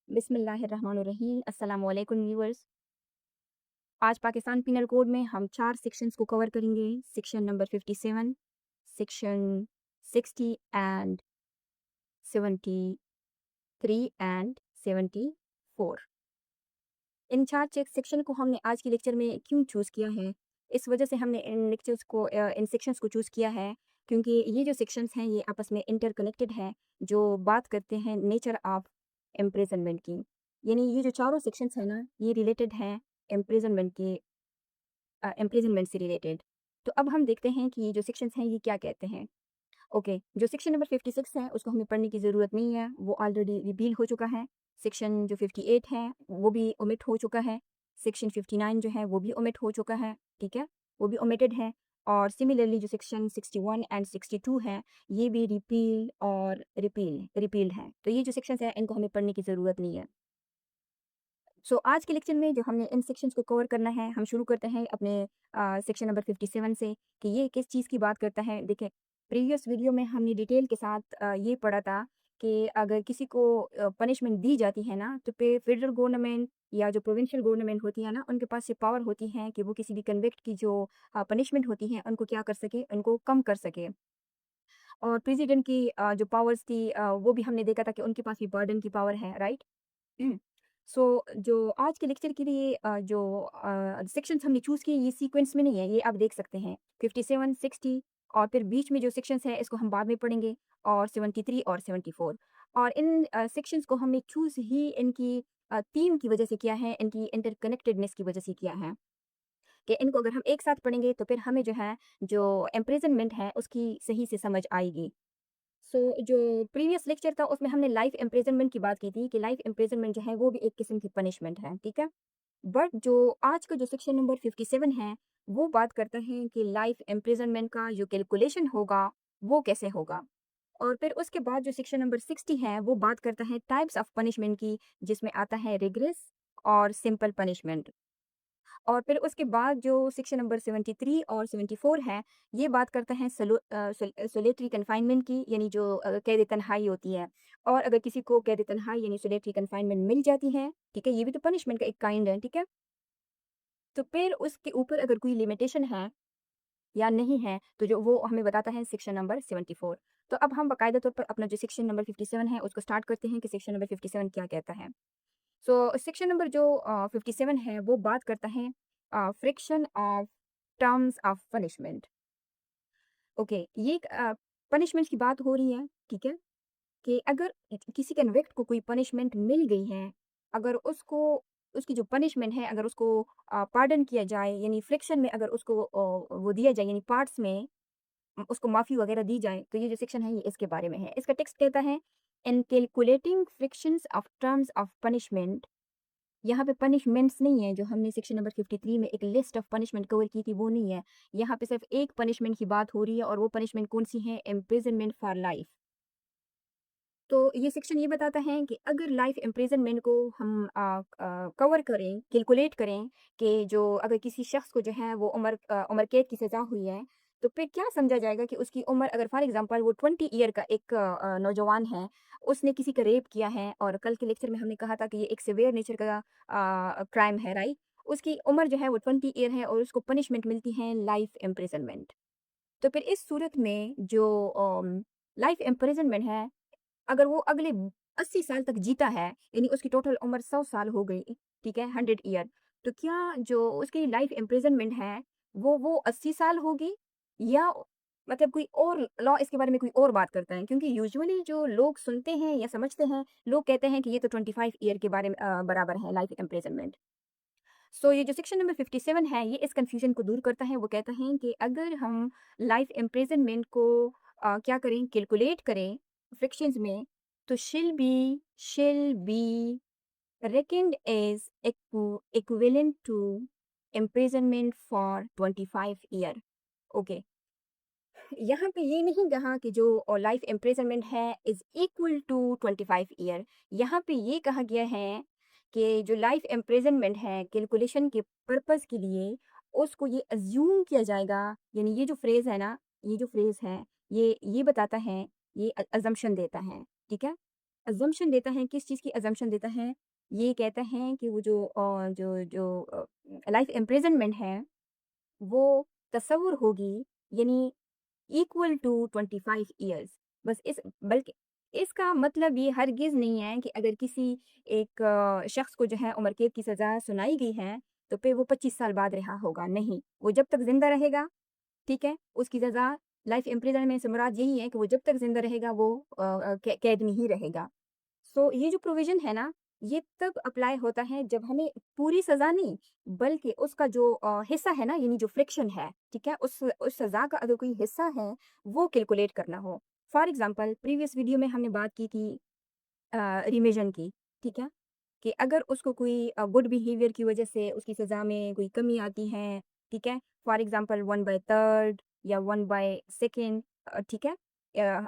बिस्मिल्लाहिर्रहमानिर्रहीम। अस्सलाम वालेकुम व्यूअर्स। आज पाकिस्तान पिनल कोड में हम 4 सेक्शंस को कवर करेंगे। Section number 57, section 60 and 73 and 74। इन 4 चेक सेक्शन को हमने आज के लेक्चर में क्यों चूज़ किया है? इस वजह से हमने इन सेक्शंस को चूज़ किया है क्योंकि ये जो सेक्शंस हैं ये आपस में इंटरकनेक्टेड हैं, जो बात करते हैं नेचर ऑफ इम्प्रिजनमेंट की। यानी ये जो चारों सेक्शंस हैं ना, ये रिलेटेड हैं इम्प्रिजनमेंट की इम्प्रिजनमेंट से रिलेटेड। तो अब हम देखते हैं कि ये जो सेक्शंस हैं ये क्या कहते हैं। ओके, जो सेक्शन नंबर 56 है उसको हमें पढ़ने की ज़रूरत नहीं है, वो ऑलरेडी रिवील हो चुका है। सेक्शन जो 58 है वो भी ओमिट हो चुका है। सेक्शन 59 जो है वो भी ओमिट हो चुका है, ठीक है? वो भी ओमिटेड है। और सिमिलरली जो सेक्शन 61 एंड 62 है ये भी रिपील्ड है। तो ये जो सेक्शंस हैं इनको हमें पढ़ने की ज़रूरत नहीं है। आज के लेक्चर में जो हमने इन सेक्शंस को कवर करना है, हम शुरू करते हैं अपने सेक्शन नंबर 57 से कि ये किस चीज़ की बात करता है। देखिए, प्रीवियस वीडियो में हमने डिटेल के साथ ये पढ़ा था कि अगर किसी को पनिशमेंट दी जाती है ना, तो पे फेडरल गवर्नमेंट या जो प्रोविंशियल गवर्नमेंट होती है ना, उनके पास ये पावर होती है कि वो किसी भी कन्विक्ट की जो पनिशमेंट होती है, उनको क्या कर सके, उनको कम कर सके। और प्रेसिडेंट की जो पावर्स थी वो भी हमने देखा था कि उनके पास भी बर्डन की पावर है, राइट? जो आज के लेक्चर के लिए सेक्शंस हमने चूज़ किए ये सीक्वेंस में नहीं है, ये आप देख सकते हैं। 57, 60 और फिर बीच में जो सेक्शंस हैं इसको हम बाद में पढ़ेंगे, और 73 और 74। और इन सेक्शंस को हमने चूज़ ही इनकी थीम की वजह से किया है, इनकी इंटरकनेक्टेडनेस की वजह से किया है कि इनको अगर हम एक साथ पढ़ेंगे तो फिर हमें जो है, जो इम्प्रिजनमेंट है उसकी सही से समझ आएगी। जो प्रीवियस लेक्चर था उसमें हमने लाइफ इम्प्रिजनमेंट की बात की थी कि लाइफ इम्प्रिजनमेंट जो है वो भी एक किस्म की पनिशमेंट है, ठीक है? बट जो आज का जो सेक्शन नंबर 57 है वो बात करता है कि लाइफ इम्प्रिजनमेंट का जो कैलकुलेशन होगा वो कैसे होगा। और फिर उसके बाद जो सेक्शन नंबर 60 है वो बात करता है टाइप्स ऑफ पनिशमेंट की, जिसमें आता है रिग्रेस और सिंपल पनिशमेंट। और फिर उसके बाद जो सेक्शन नंबर 73 और 74 है, ये बात करता है सोलेटरी कन्फाइनमेंट की, यानी जो कैद तन्हाई होती है। और अगर किसी को कैद तन्हाई यानी सोलेटरी कन्फाइनमेंट मिल जाती है, ठीक है, ये भी तो पनिशमेंट का एक काइंड है, ठीक है? तो फिर उसके ऊपर अगर कोई लिमिटेशन है या नहीं है, तो जो वो हमें बताता है सेक्शन नंबर 74। तो अब हम बाकायदा तौर पर अपना जो सेक्शन नंबर 57 है उसको स्टार्ट करते हैं कि सेक्शन नंबर 57 क्या कहता है। सेक्शन नंबर जो 57 है वो बात करता है friction of terms of punishment. Okay, ये पनिशमेंट की बात हो रही है, ठीक है? कि अगर किसी कन्विक्ट को कोई पनिशमेंट मिल गई है, अगर उसको उसकी जो पनिशमेंट है अगर उसको पार्डन किया जाए, यानी फ्रिक्शन में अगर उसको वो दिया जाए, यानी पार्ट्स में उसको माफ़ी वगैरह दी जाए, तो ये जो सेक्शन है ये इसके बारे में है। इसका टेक्स्ट कहता है, इन calculating frictions of terms of punishment. यहाँ पे पनिशमेंट्स नहीं है, जो हमने सेक्शन नंबर 53 में एक लिस्ट ऑफ पनिशमेंट कवर की थी वो नहीं है। यहाँ पे सिर्फ एक पनिशमेंट की बात हो रही है, और वो पनिशमेंट कौन-सी है? Imprisonment for life. तो ये सेक्शन ये बताता है कि अगर लाइफ इम्प्रिजनमेंट को हम कवर करें, कैलकुलेट करें कि जो अगर किसी शख्स को जो है वो उम्र कैद की सज़ा हुई है, तो फिर क्या समझा जाएगा कि उसकी उम्र, अगर फॉर एग्ज़ाम्पल वो 20 ईयर का एक नौजवान है, उसने किसी का रेप किया है, और कल के लेक्चर में हमने कहा था कि ये एक सीवियर नेचर का क्राइम है, राइट? उसकी उम्र जो है वो 20 ईयर है और उसको पनिशमेंट मिलती है लाइफ इम्प्रिजनमेंट। तो फिर इस सूरत में जो लाइफ इम्प्रिजनमेंट है, अगर वो अगले 80 साल तक जीता है, यानी उसकी टोटल उम्र 100 साल हो गई, ठीक है, 100 ईयर, तो क्या जो उसकी लाइफ इम्प्रिजनमेंट है, वो 80 साल होगी, या मतलब कोई और लॉ इसके बारे में कोई और बात करता है? क्योंकि यूजुअली जो लोग सुनते हैं या समझते हैं, लोग कहते हैं कि ये तो 25 ईयर के बारे में बराबर है लाइफ इम्प्रिजनमेंट। ये जो सेक्शन नंबर 57 है, ये इस कन्फ्यूजन को दूर करता है। वो कहता है कि अगर हम लाइफ इम्प्रिजनमेंट को क्या करें, कैलकुलेट करें फ्रिक्शंस में, तो shall be reckoned as equivalent to imprisonment for 25 year. Okay, यहाँ पे ये नहीं कहा कि जो लाइफ इम्प्रिजनमेंट है इज इक्वल टू 25 ईयर। यहाँ पे ये कहा गया है कि जो लाइफ इम्प्रिजनमेंट है कैलकुलेशन के पर्पस के लिए, उसको ये अज्यूम किया जाएगा, यानी ये जो फ्रेज है ना, ये जो फ्रेज है, ये बताता है, ये अजम्पशन देता है, ठीक है? अज़म्पशन देता है, किस चीज़ की अज़म्पशन देता है? ये कहता है कि वो जो लाइफ़ इम्प्रिज़नमेंट है, वो तसव्वुर होगी, यानी इक्वल टू 25 इयर्स। बस इस बल्कि इसका मतलब ये हरगिज़ नहीं है कि अगर किसी एक शख़्स को जो है उम्र कैद की सज़ा सुनाई गई है, तो फिर वो 25 साल बाद रिहा होगा, नहीं। वो जब तक ज़िंदा रहेगा, ठीक है? उसकी सज़ा लाइफ़ इम्प्रिज़नमेंट से मुराद यही है कि वो जब तक ज़िंदा रहेगा वो कैद में ही रहेगा। सो ये जो प्रोविज़न है ना, ये तब अप्लाई होता है जब हमें पूरी सज़ा नहीं, बल्कि उसका जो हिस्सा है ना, यानी जो फ्रिक्शन है, ठीक है? उस सज़ा का अगर कोई हिस्सा है, वो कैलकुलेट करना हो। फॉर एग्ज़ाम्पल प्रीवियस वीडियो में हमने बात की थी रिविज़न की, ठीक है? कि अगर उसको कोई गुड बिहेवियर की वजह से उसकी सज़ा में कोई कमी आती है, ठीक है? फॉर एग्ज़ाम्पल 1/3 या 1/2 ठीक है? अ,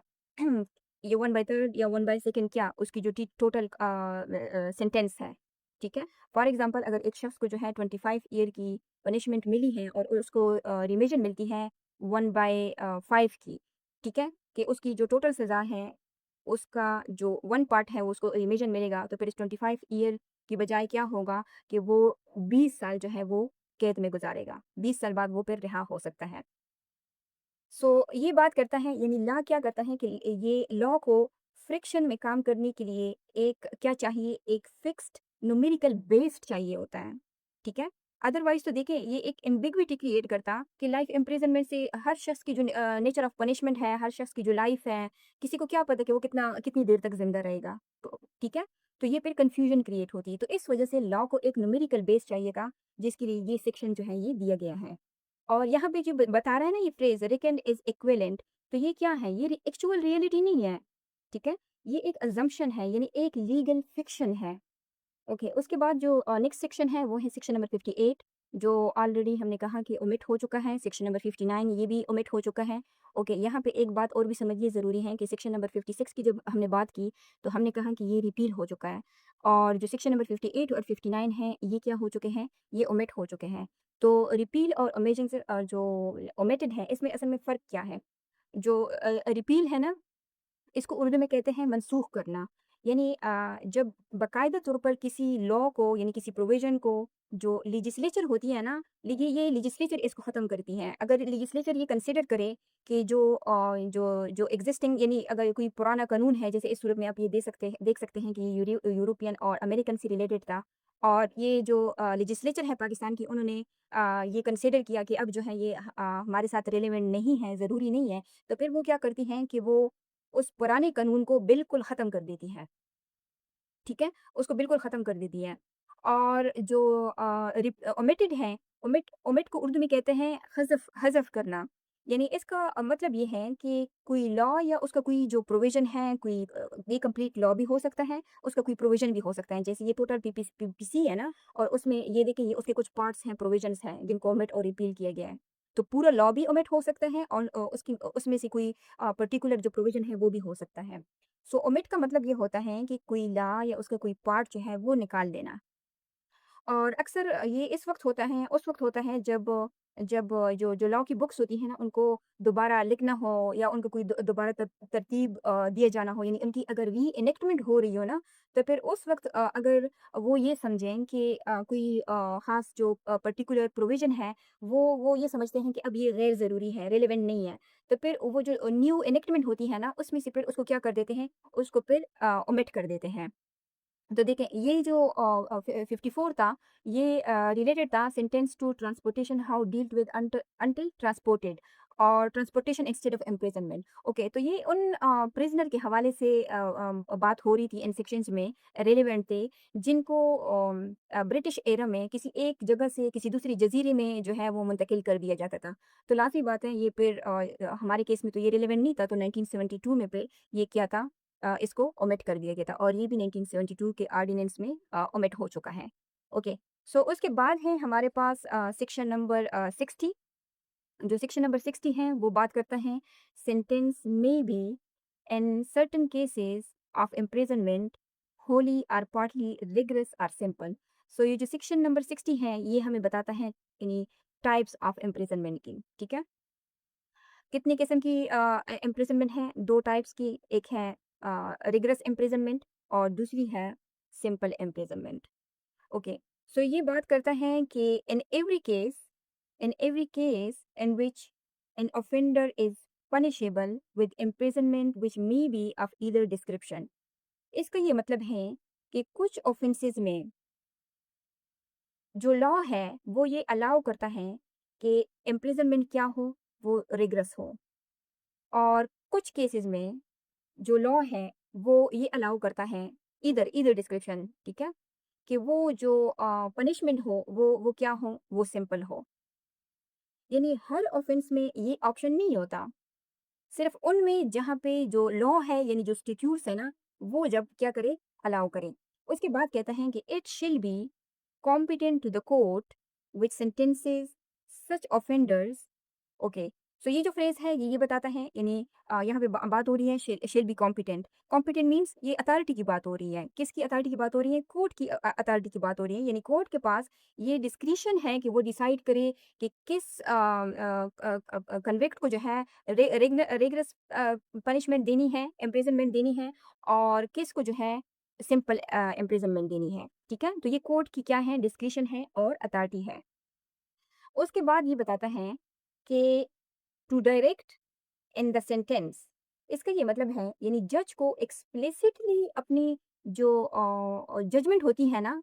ये 1/3 या 1/2 क्या उसकी जो टी टोटल सेंटेंस है, ठीक है? फॉर एग्ज़ाम्पल अगर एक शख़्स को जो है 25 ईयर की पनिशमेंट मिली है और उसको रिविज़न मिलती है 1/5 की, ठीक है? कि उसकी जो टोटल सज़ा है उसका जो 1 पार्ट है वो उसको रिविज़न मिलेगा, तो फिर इस 25 ईयर की बजाय क्या होगा कि वो 20 साल जो है वो कैद में गुज़ारेगा। 20 साल बाद वो फिर रिहा हो सकता है। सो ये बात करता है, यानी लॉ क्या करता है कि ये लॉ को फ्रिक्शन में काम करने के लिए एक क्या चाहिए, एक फिक्स्ड न्यूमेरिकल बेस्ड चाहिए होता है, ठीक है? अदरवाइज तो देखिए ये एक एम्बिग्विटी क्रिएट करता कि लाइफ इम्प्रिजनमेंट से हर शख्स की जो नेचर ऑफ पनिशमेंट है, हर शख्स की जो लाइफ है, किसी को क्या पता कि वो कितनी देर तक जिंदा रहेगा, तो ठीक है? तो ये फिर कंफ्यूजन क्रिएट होती है, तो इस वजह से लॉ को एक न्यूमेरिकल बेस चाहिए था, जिसके लिए ये सेक्शन जो है ये दिया गया है। और यहाँ पे जो बता रहा है ना ये फ्रेज रिकन इज इक्विवेलेंट, तो ये क्या है, ये एक्चुअल रियलिटी नहीं है, ठीक है? ये एक अजम्पशन है, यानी एक लीगल फिक्शन है। ओके, उसके बाद जो नेक्स्ट सेक्शन है वो है सेक्शन नंबर 58, जो ऑलरेडी हमने कहा कि ओमिट हो चुका है। सेक्शन नंबर 59 ये भी ओमिट हो चुका है। ओके, यहाँ पे एक बात और भी समझिए ज़रूरी है कि सेक्शन नंबर 56 की जब हमने बात की, तो हमने कहा कि ये रिपील हो चुका है, और जो सेक्शन नंबर 58 और 59 है ये क्या हो चुके हैं, ये ओमिट हो चुके हैं। तो रिपील और अमेजिंग से जो ओमिटेड है इसमें असल में फ़र्क क्या है? जो रिपील है ना, इसको उर्दू में कहते हैं मनसूख करना, यानी जब बाकायदा तौर पर किसी लॉ को, यानी किसी प्रोविजन को, जो लेजिस्लेचर होती है ना, ये लेजिस्लेचर इसको ख़त्म करती है। अगर लेजिस्लेचर ये कंसिडर करे कि जो एग्जिस्टिंग, यानी अगर कोई पुराना कानून है, जैसे इस सूरत में आप ये देख सकते हैं कि ये यूरोपियन और अमेरिकन से रिलेटेड था, और ये जो लेजिस्लेचर है पाकिस्तान की, उन्होंने ये कंसिडर किया कि अब जो है ये हमारे साथ रिलेवेंट नहीं है, ज़रूरी नहीं है, तो फिर वो क्या करती हैं कि वो उस पुराने कानून को बिल्कुल ख़त्म कर देती हैं, ठीक है? उसको बिल्कुल ख़त्म कर देती हैं। और जो ओमिटेड है, ओमिट ओमिट को उर्दू में कहते हैं हज़फ़ करना। यानी इसका मतलब ये है कि कोई लॉ या उसका कोई जो प्रोविज़न है, कोई ये कंप्लीट लॉ भी हो सकता है, उसका कोई प्रोविज़न भी हो सकता है। जैसे ये टोटल पीपीसी है ना, और उसमें ये देखिए ये उसके कुछ पार्ट्स हैं, प्रोविज़न्स हैं, जिनको ओमिट और रिपील किया गया है। तो पूरा लॉ भी ओमिट हो सकता है, और उसमें से कोई पर्टिकुलर जो प्रोविज़न है वो भी हो सकता है। सो ओमिट का मतलब ये होता है कि कोई लॉ या उसका कोई पार्ट जो है वो निकाल देना। और अक्सर ये उस वक़्त होता है जब जब जो लॉ की बुक्स होती हैं ना, उनको दोबारा लिखना हो, या उनको कोई दोबारा तरतीब दिए जाना हो, यानी उनकी अगर री-इनेक्टमेंट हो रही हो ना, तो फिर उस वक़्त अगर वो ये समझें कि कोई ख़ास जो पर्टिकुलर प्रोविज़न है, वो ये समझते हैं कि अब ये गैर ज़रूरी है, रिलेवेंट नहीं है, तो फिर वो जो न्यू इनेक्टमेंट होती है ना, उसमें से फिर उसको क्या कर देते हैं, उसको फिर ओमिट कर देते हैं। तो देखें ये जो 54 था, ये रिलेटेड था sentence to transportation how dealt with until transported, और transportation instead of imprisonment. Okay, तो ये उन प्रिजनर के हवाले से बात हो रही थी, इन सेक्शंस में रेलिवेंट थे, जिनको ब्रिटिश एरा में किसी एक जगह से किसी दूसरी जजीरे में जो है वो मुंतकिल कर दिया जाता था। तो लाजमी बात है ये फिर हमारे केस में तो ये रिलेवेंट नहीं था, तो 1972 में फिर ये क्या था, इसको ओमिट कर दिया गया था, और ये भी 1972 के ऑर्डिनेंस में ओमिट हो चुका है। ओके, सो उसके बाद है हमारे पास सेक्शन नंबर 60। जो सेक्शन नंबर 60 है वो बात करता है सेंटेंस में be in certain cases of imprisonment Holi और पार्टली रिगरस और सिंपल। सो ये जो सेक्शन नंबर 60 है ये हमें बताता है यानी टाइप्स ऑफ इम्प्रिजनमेंट की, ठीक है? कितने किस्म की इम्प्रिजनमेंट है, 2 टाइप्स की, एक है रिगरस इम्प्रिजनमेंट और दूसरी है सिंपल इम्प्रिजनमेंट। ओके, सो ये बात करता है कि in every case in which an offender is punishable with imprisonment which may be of either description। इसका ये मतलब है कि कुछ ऑफेंसेस में जो लॉ है वो ये अलाउ करता है कि इम्प्रिजनमेंट क्या हो, वो रिग्रेस हो, और कुछ केसेस में जो लॉ है वो ये अलाउ करता है इधर इधर डिस्क्रिप्शन, ठीक है, कि वो जो पनिशमेंट हो वो क्या हो, वो सिंपल हो। यानी हर ऑफेंस में ये ऑप्शन नहीं होता, सिर्फ उनमें जहाँ पे जो लॉ है यानी जो स्टिट्यूट्स है ना, वो जब क्या करे, अलाउ करे। उसके बाद कहता है कि it shall be competent to the court which sentences such offenders. Okay, so ये जो फ्रेज है ये बताता है, यानी यहाँ पे बात हो रही है shall be competent. Competent means ये अथॉरिटी की बात हो रही है। किसकी अथॉरिटी की बात हो रही है? कोर्ट की अथॉरिटी की बात हो रही है। यानी कोर्ट के पास ये डिस्क्रिशन है कि वो डिसाइड करे कि किस कन्विक्ट को जो है रिगरस पनिशमेंट देनी है, इम्प्रिजनमेंट देनी है, और किस को जो है सिंपल इम्प्रिजनमेंट देनी है। ठीक है, तो ये कोर्ट की क्या है, डिस्क्रिशन है और अथॉरिटी है। उसके बाद ये बताता है कि to direct in the sentence, इसका ये मतलब है यानी जज को एक्सप्लिसिटली अपनी जो जजमेंट होती है ना,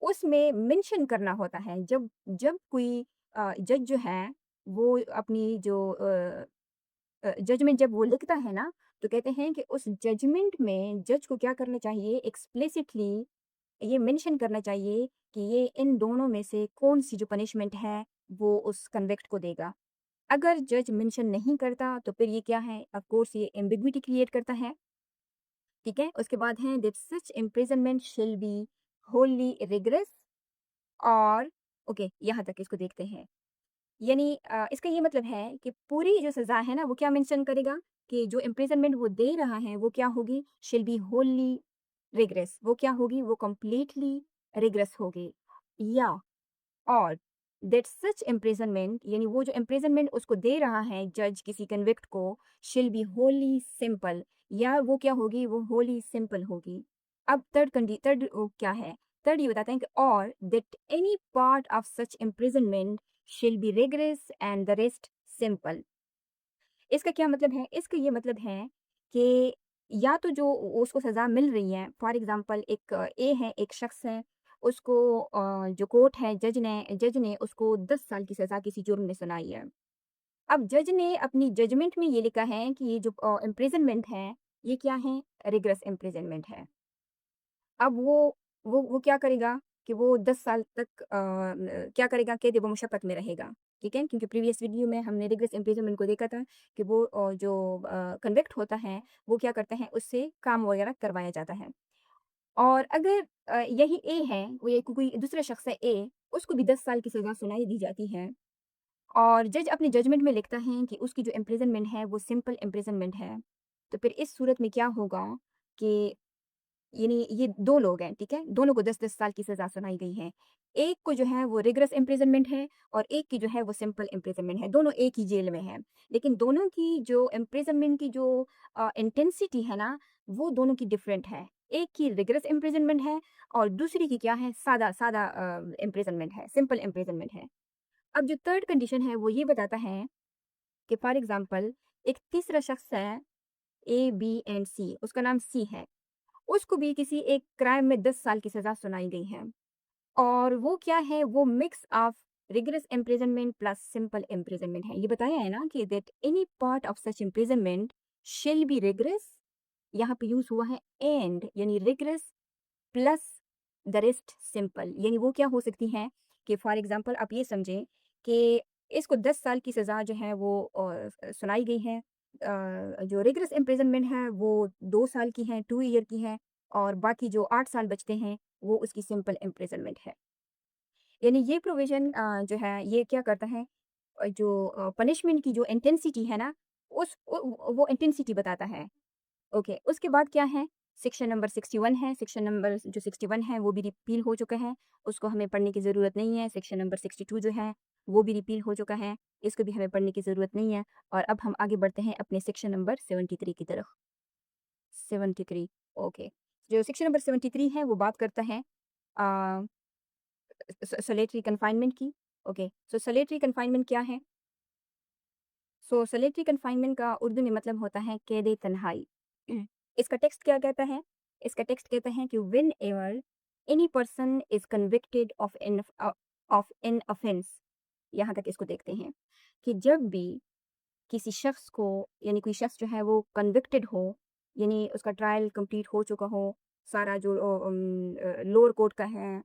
उसमें मेंशन करना होता है। जब जब कोई जज जो है वो अपनी जो जजमेंट जब वो लिखता है ना, तो कहते हैं कि उस जजमेंट में जज को क्या करना चाहिए, एक्सप्लिसिटली ये मेंशन करना चाहिए कि ये इन दोनों में से कौन सी जो पनिशमेंट है वो उस कन्विक्ट को देगा। अगर जज मेंशन नहीं करता तो फिर ये क्या है, ऑफ कोर्स ये एम्बिग्विटी क्रिएट करता है। ठीक है, उसके बाद है that such imprisonment shall B Holi regret, और ओके यहाँ तक इसको देखते हैं। यानी इसका ये मतलब है कि पूरी जो सजा है ना वो क्या मेंशन करेगा, कि जो इम्प्रिजनमेंट वो दे रहा है वो क्या होगी, शिल बी होली रिग्रेस, वो क्या होगी, वो कंप्लीटली रिग्रेस होगी। या और दैट सच इम्प्रिजनमेंट, यानी वो जो इम्प्रिजनमेंट उसको दे रहा है जज किसी कन्विक्ट को, शिल बी होली सिंपल, या वो क्या होगी, वो होली सिंपल होगी। अब थर्ड क्या है, थर्ड ये बताते हैं कि और that any part of such imprisonment shall be rigorous and the rest simple. इसका क्या मतलब है, इसका ये मतलब है कि या तो जो उसको सज़ा मिल रही है, फॉर एग्ज़ाम्पल एक ए है, एक शख्स है, उसको जो कोर्ट है, जज ने उसको 10 साल की सज़ा किसी जुर्म ने सुनाई है। अब जज ने अपनी जजमेंट में ये लिखा है कि ये जो इम्प्रिज़नमेंट है, ये क्या है, रिगरस इम्प्रिज़नमेंट है। अब वो क्या करेगा कि वो 10 साल तक क्या करेगा, कैद व मुशक्कत में रहेगा, ठीक है? क्योंकि प्रीवियस वीडियो में हमने रिगरस इम्प्रिज़नमेंट को देखा था कि वो जो कन्विक्ट होता है, वो क्या करते हैं, उससे काम वगैरह करवाया जाता है। और अगर यही ए है, वो ये कोई दूसरा शख्स है ए, उसको भी 10 साल की सज़ा सुनाई दी जाती है, और जज अपने जजमेंट में लिखता है कि उसकी जो इम्प्रिज़नमेंट है, वो सिंपल इम्प्रिज़नमेंट है। तो फिर इस सूरत में क्या होगा कि यानी ये 2 लोग हैं, ठीक है? दोनों को 10-10 साल की सज़ा सुनाई गई है। एक को जो है वो रिगरस इम्प्रिज़नमेंट है, और एक की जो है वो सिंपल इम्प्रिज़नमेंट है। दोनों एक ही जेल में हैं। लेकिन दोनों की जो इम्प्रिज़नमेंट की जो इंटेंसिटी है ना, वो दोनों की डिफरेंट है। एक की रिगरस इम्प्रिज़नमेंट है और दूसरी की क्या है, सादा सादा इम्प्रिज़नमेंट है, सिंपल इम्प्रिज़नमेंट है। अब जो थर्ड कंडीशन है वो ये बताता है कि फॉर एग्ज़ाम्पल एक तीसरा शख्स है, ए, बी एंड सी, उसका नाम सी है। उसको भी किसी एक क्राइम में 10 साल की सज़ा सुनाई गई है, और वो क्या है, वो mix of rigorous imprisonment plus simple imprisonment है। ये बताया है ना कि that any part of such imprisonment shall B rigorous, यहाँ पे यूज़ हुआ है एंड, यानी rigorous plus the rest simple. यानी वो क्या हो सकती हैं कि फॉर एग्ज़ाम्पल आप ये समझें कि इसको 10 साल की सज़ा जो है वो सुनाई गई है। जो रिगरस इम्प्रिज़नमेंट है वो 2 साल की है, 2 ईयर की है, और बाकी जो 8 साल बचते हैं वो उसकी सिंपल इम्प्रिज़नमेंट है। यानी ये प्रोविज़न जो है ये क्या करता है, जो पनिशमेंट की जो इंटेंसिटी है ना, वो इंटेंसिटी बताता है। ओके, उसके बाद क्या है, सेक्शन नंबर 61 है। सेक्शन नंबर जो 61 है वो भी रिपील हो चुका है, उसको हमें पढ़ने की ज़रूरत नहीं है। सेक्शन नंबर 62 जो है वो भी रिपील हो चुका है, इसको भी हमें पढ़ने की ज़रूरत नहीं है। और अब हम आगे बढ़ते हैं अपने सेक्शन नंबर 73 की तरफ। 73 ओके। जो सेक्शन नंबर 73 है वो बात करता है अ, सॉलिटरी कन्फाइनमेंट की। ओके, सो सॉलिटरी कन्फाइनमेंट क्या है? सो सॉलिटरी कन्फाइनमेंट का उर्दू में मतलब होता है कैद तन्हाई। इसका टेक्स्ट क्या कहता है? इसका टेक्स्ट कहता है कि when ever any person is convicted of an offence, यहाँ तक इसको देखते हैं कि जब भी किसी शख्स को, यानी कोई शख्स जो है वो कन्विक्टेड हो, यानी उसका ट्रायल कंप्लीट हो चुका हो, सारा जो लोअर कोर्ट का है,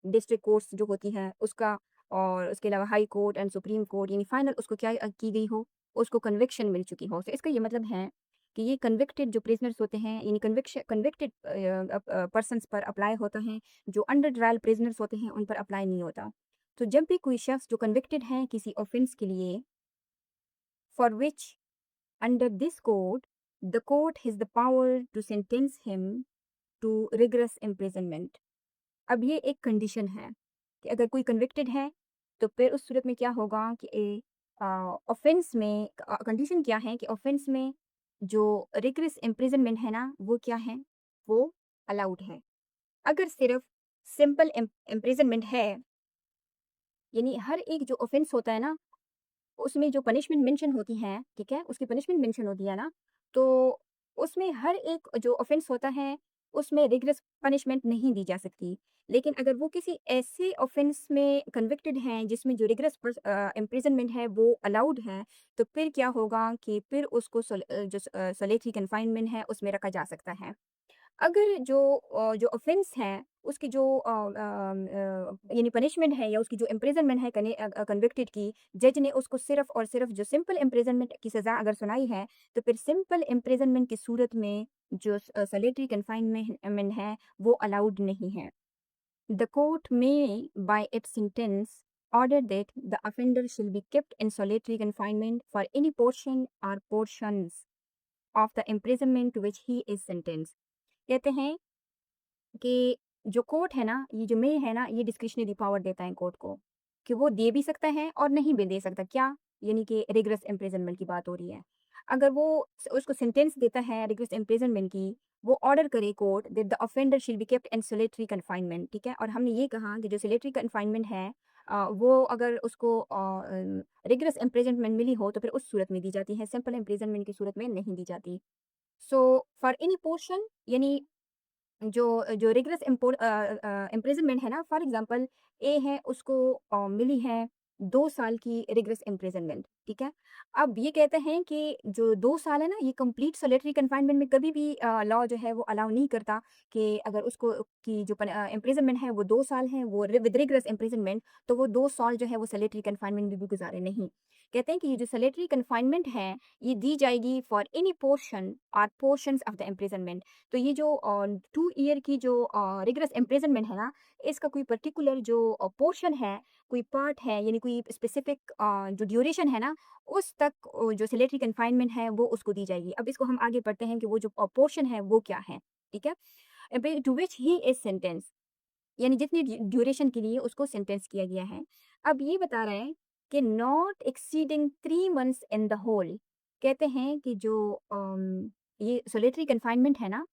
डिस्ट्रिक्ट कोर्ट्स जो होती हैं उसका, और उसके अलावा high court and supreme court, यानी फाइनल उसको क्या की गई हो, उसको कन्विक्शन मिल चुकी हो। तो इसका ये मतलब है कि ये कन्विक्टेड जो प्रिजनर्स होते हैं, यानी कन्विक्टेड पर्सनस पर अप्लाई होता है, जो अंडर ट्रायल प्रिजनर्स होते हैं उन पर अप्लाई नहीं होता। तो जब भी कोई शख्स जो कन्विक्टेड है किसी ऑफेंस के लिए, for which under this code the court has the power to sentence him to rigorous imprisonment. अब ये एक कंडीशन है कि अगर कोई कन्विक्टेड है तो फिर उस सूरत में क्या होगा कि ऑफेंस में कंडीशन क्या है कि ऑफेंस में जो रिगरस इम्प्रिजनमेंट है ना वो क्या है, वो अलाउड है। अगर सिर्फ सिंपल इम्प्रिजनमेंट है, यानी हर एक जो ऑफेंस होता है ना उसमें जो पनिशमेंट मेंशन होती है, ठीक है, उसकी पनिशमेंट मेंशन होती है ना, तो उसमें हर एक जो ऑफेंस होता है उसमें रिगरस पनिशमेंट नहीं दी जा सकती। लेकिन अगर वो किसी ऐसे ऑफेंस में कन्विक्टेड हैं जिसमें जो रिगरस इम्प्रिजनमेंट है वो अलाउड है, तो फिर क्या होगा कि फिर उसको जो सॉलिटरी कन्फाइनमेंट है उसमें रखा जा सकता है। अगर जो ऑफेंस है उसकी जो यानी पनिशमेंट है या उसकी जो इम्प्रिजनमेंट है कन्विक्टेड की, जज ने उसको सिर्फ और सिर्फ जो सिंपल इम्प्रिजनमेंट की सज़ा अगर सुनाई है, तो फिर सिंपल इम्प्रिजनमेंट की सूरत में जो सॉलिटरी कन्फाइनमेंट है वो अलाउड नहीं है। द कोर्ट में bye it's sentence order that the offender shall be kept in solitary confinement for any portion or portions of the imprisonment to which he is sentenced। कहते हैं कि जो court है ना, ये जो मे है ना, ये डिस्क्रिशनरी पावर देता है कोर्ट को कि वो दे भी सकता है और नहीं भी दे सकता। क्या? यानी कि रिगरस इम्प्रिजनमेंट की बात हो रही है। अगर वो उसको सेंटेंस देता है रिगरस इम्प्रिजनमेंट की, वो ऑर्डर करे कोर्ट दैट द ऑफेंडर शिल be kept in solitary confinement, ठीक है। और हमने ये कहा कि जो सोलिटरी कन्फाइनमेंट है वो अगर उसको रिगरस इम्प्रिजनमेंट मिली हो तो फिर उस सूरत में दी जाती है, सिंपल इम्प्रिजनमेंट की सूरत में नहीं दी जाती। सो फॉर एनी पोर्शन, यानी जो जो रिगरस इम्प्रिजनमेंट है ना, फॉर एग्जांपल ए है उसको मिली है 2 साल की रिगरस इम्प्रिजनमेंट, ठीक है। अब ये कहते हैं कि जो 2 साल है ना ये कंप्लीट सॉलिटरी कन्फाइनमेंट में कभी भी लॉ जो है वो अलाउ नहीं करता कि अगर उसको की जो इम्प्रिजनमेंट है वो 2 साल है, वो विद रिगरस इम्प्रिजनमेंट, तो वो 2 साल जो है वो सॉलिटरी कन्फाइनमेंट में भी गुजारे नहीं। कहते हैं कि ये जो सॉलिटरी कन्फाइनमेंट है ये दी जाएगी फॉर एनी पोर्शन और पोर्शंस ऑफ द इम्प्रिजनमेंट। तो ये जो 2 ईयर की जो रिगरस इम्प्रिजनमेंट है ना, इसका कोई पर्टिकुलर जो पोर्शन है, कोई पार्ट है, यानी कोई स्पेसिफिक जो ड्यूरेशन है ना, उस तक जो सॉलिटरी कन्फाइनमेंट है वो उसको दी जाएगी। अब इसको हम आगे पढ़ते हैं कि वो जो पोर्शन है वो क्या है, ठीक है। To which he is sentence, यानी जितनी ड्यूरेशन के लिए उसको सेंटेंस किया गया है। अब ये बता रहे हैं कि not exceeding 3 months in the whole. कहते हैं कि जो ये सॉलिटरी कन्फाइनमेंट है ना,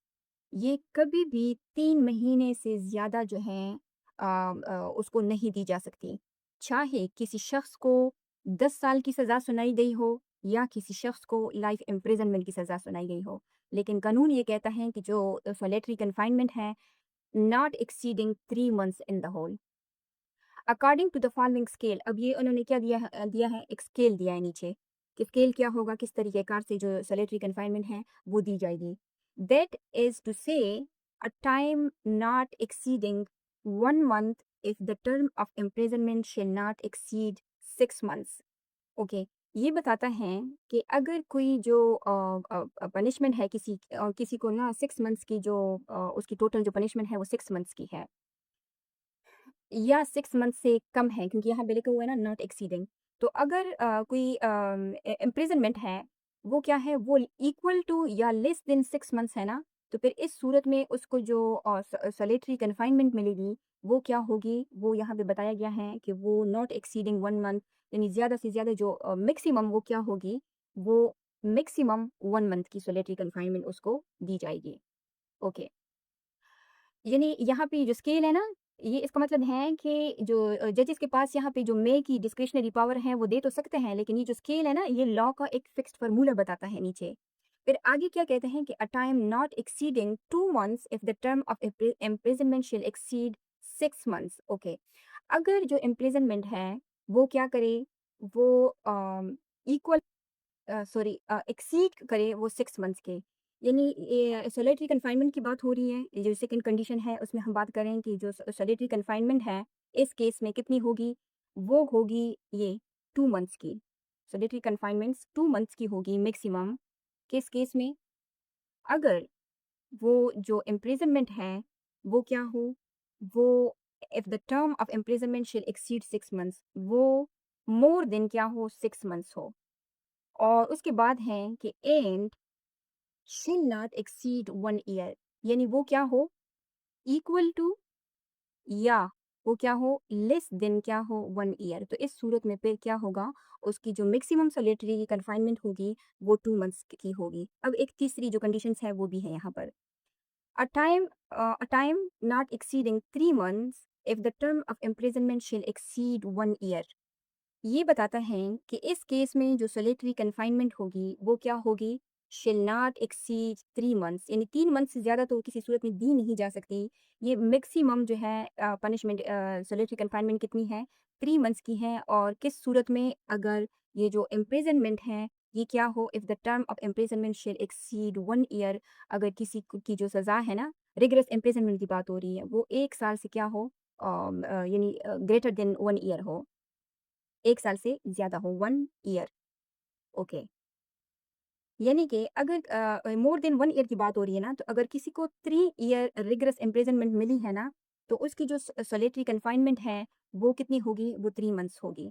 ये कभी भी 3 महीने से ज़्यादा जो है उसको नहीं दी जा सकती। चाहे किसी शख्स को 10 साल की सज़ा सुनाई गई हो या किसी शख्स को लाइफ इम्प्रिजनमेंट की सज़ा सुनाई गई हो। लेकिन कानून ये कहता है कि जो सॉलिटरी कन्फाइनमेंट है, not exceeding 3 months in the whole according to the following scale. अब ये उन्होंने क्या दिया है, एक स्केल दिया है नीचे कि स्केल क्या होगा, किस तरीके कार से जो सॉलिटरी कन्फाइनमेंट है वो दी जाएगी। दैट इज टू से अ time not exceeding 1 month if the term of imprisonment shall not exceed 6 months. Okay, ये बताता है कि अगर कोई जो पनिशमेंट है किसी को ना 6 मंथ्स की जो उसकी टोटल जो पनिशमेंट है वो 6 मंथ्स की है या 6 मंथ से कम है, क्योंकि यहाँ पे लिखा हुआ है ना नॉट एक्सीडिंग। तो अगर कोई इम्प्रिजनमेंट है वो क्या है, वो इक्वल टू या लेस देन 6 मंथ्स है ना, तो फिर इस सूरत में उसको जो सॉलिटरी कन्फाइनमेंट मिलेगी वो क्या होगी, वो यहाँ पे बताया गया है कि वो नॉट एक्सीडिंग 1 मंथ, यानी ज़्यादा से ज़्यादा जो मैक्सिमम वो क्या होगी, वो मैक्सिमम 1 मंथ की सॉलिटरी कन्फाइनमेंट उसको दी जाएगी। ओके। यानी यहाँ पे जो स्केल है ना, ये इसका मतलब है कि जो जजेस के पास यहाँ पे जो मे की डिस्क्रिशनरी पावर है वो दे तो सकते हैं, लेकिन ये जो स्केल है ना, ये लॉ का एक फिक्स्ड फार्मूला बताता है नीचे। फिर आगे क्या कहते हैं कि a time not exceeding 2 months if the term of imprisonment shall exceed 6 months. Okay. अगर जो इम्प्रिजनमेंट है वो क्या करे, वो इक्वल सॉरी एक्सीड करे वो 6 मंथ्स के, यानी ये सॉलिटरी कन्फाइनमेंट की बात हो रही है। ये जो सेकंड कंडीशन है उसमें हम बात करें कि जो सॉलिटरी कन्फाइनमेंट है इस केस में कितनी होगी, वो होगी ये 2 मंथ्स की। सॉलिटरी कन्फाइनमेंट्स 2 मंथ्स की होगी मैक्सिमम। किस केस में? अगर वो जो इम्प्रिजनमेंट है वो क्या हो, वो if the term of imprisonment शिल एक्सीड 6 मंथ्स, वो मोर देन क्या हो, 6 मंथ्स हो। और उसके बाद है कि एंड शिल नॉट एक्सीड 1 ईयर, यानी वो क्या हो, इक्वल टू या वो क्या हो, लेस देन क्या हो, 1 ईयर। तो इस सूरत में पे क्या होगा, उसकी जो मैक्सिमम सॉलिटरी कन्फाइनमेंट होगी वो 2 मंथ्स की होगी। अब एक तीसरी जो कंडीशंस है वो भी है यहाँ पर। A time not exceeding 3 months if the term of imprisonment shall exceed 1 year। ये बताता है कि इस केस में जो सॉलिटरी कन्फाइनमेंट होगी वो क्या होगी, शिल नॉट एक्सीड 3 मंथ्स, यानी 3 मंथ से ज़्यादा तो किसी सूरत में दी नहीं जा सकती। ये मैक्सिमम जो है पनिशमेंट सॉलिटरी कन्फाइनमेंट कितनी है, 3 मंथ्स की है। और किस सूरत में, अगर ये जो इम्प्रिजनमेंट है ये क्या हो, if the term of imprisonment शिल एक्सीड 1 ईयर, अगर किसी की जो सज़ा है ना, रिगरस इम्प्रिजनमेंट की बात हो रही है, वो 1 साल से क्या हो, यानी ग्रेटर देन 1 ईयर हो, 1 साल से ज़्यादा हो, 1 ईयर। ओके। यानी कि अगर मोर देन 1 ईयर की बात हो रही है ना, तो अगर किसी को 3 ईयर रिगरस इम्प्रिजनमेंट मिली है ना, तो उसकी जो सॉलिटरी कन्फाइनमेंट है वो कितनी होगी, वो 3 मंथ्स होगी।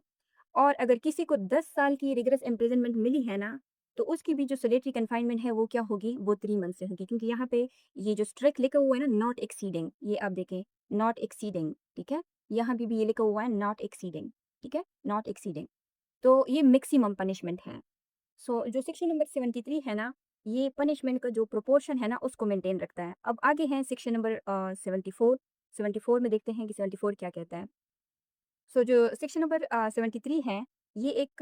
और अगर किसी को 10 साल की रिगरस इम्प्रिजनमेंट मिली है ना, तो उसकी भी जो सॉलिटरी कन्फाइनमेंट है वो क्या होगी, वो 3 मंथ से होगी। क्योंकि यहाँ पे ये जो स्ट्रिक्ट लिखा हुआ है ना, नॉट एक्सीडिंग, ये आप देखें, नॉट एक्सीडिंग, ठीक है? यहाँ भी ये लिखा हुआ है नॉट एक्सीडिंग, ठीक है? Not exceeding. तो ये मैक्सिमम पनिशमेंट है। सो जो सेक्शन नंबर 73 है ना, ये पनिशमेंट का जो प्रोपोर्शन है ना उसको मेंटेन रखता है। अब आगे है सेक्शन नंबर 74। 74 में देखते हैं कि 74 क्या कहता है। सो जो सेक्शन नंबर 73 है, ये एक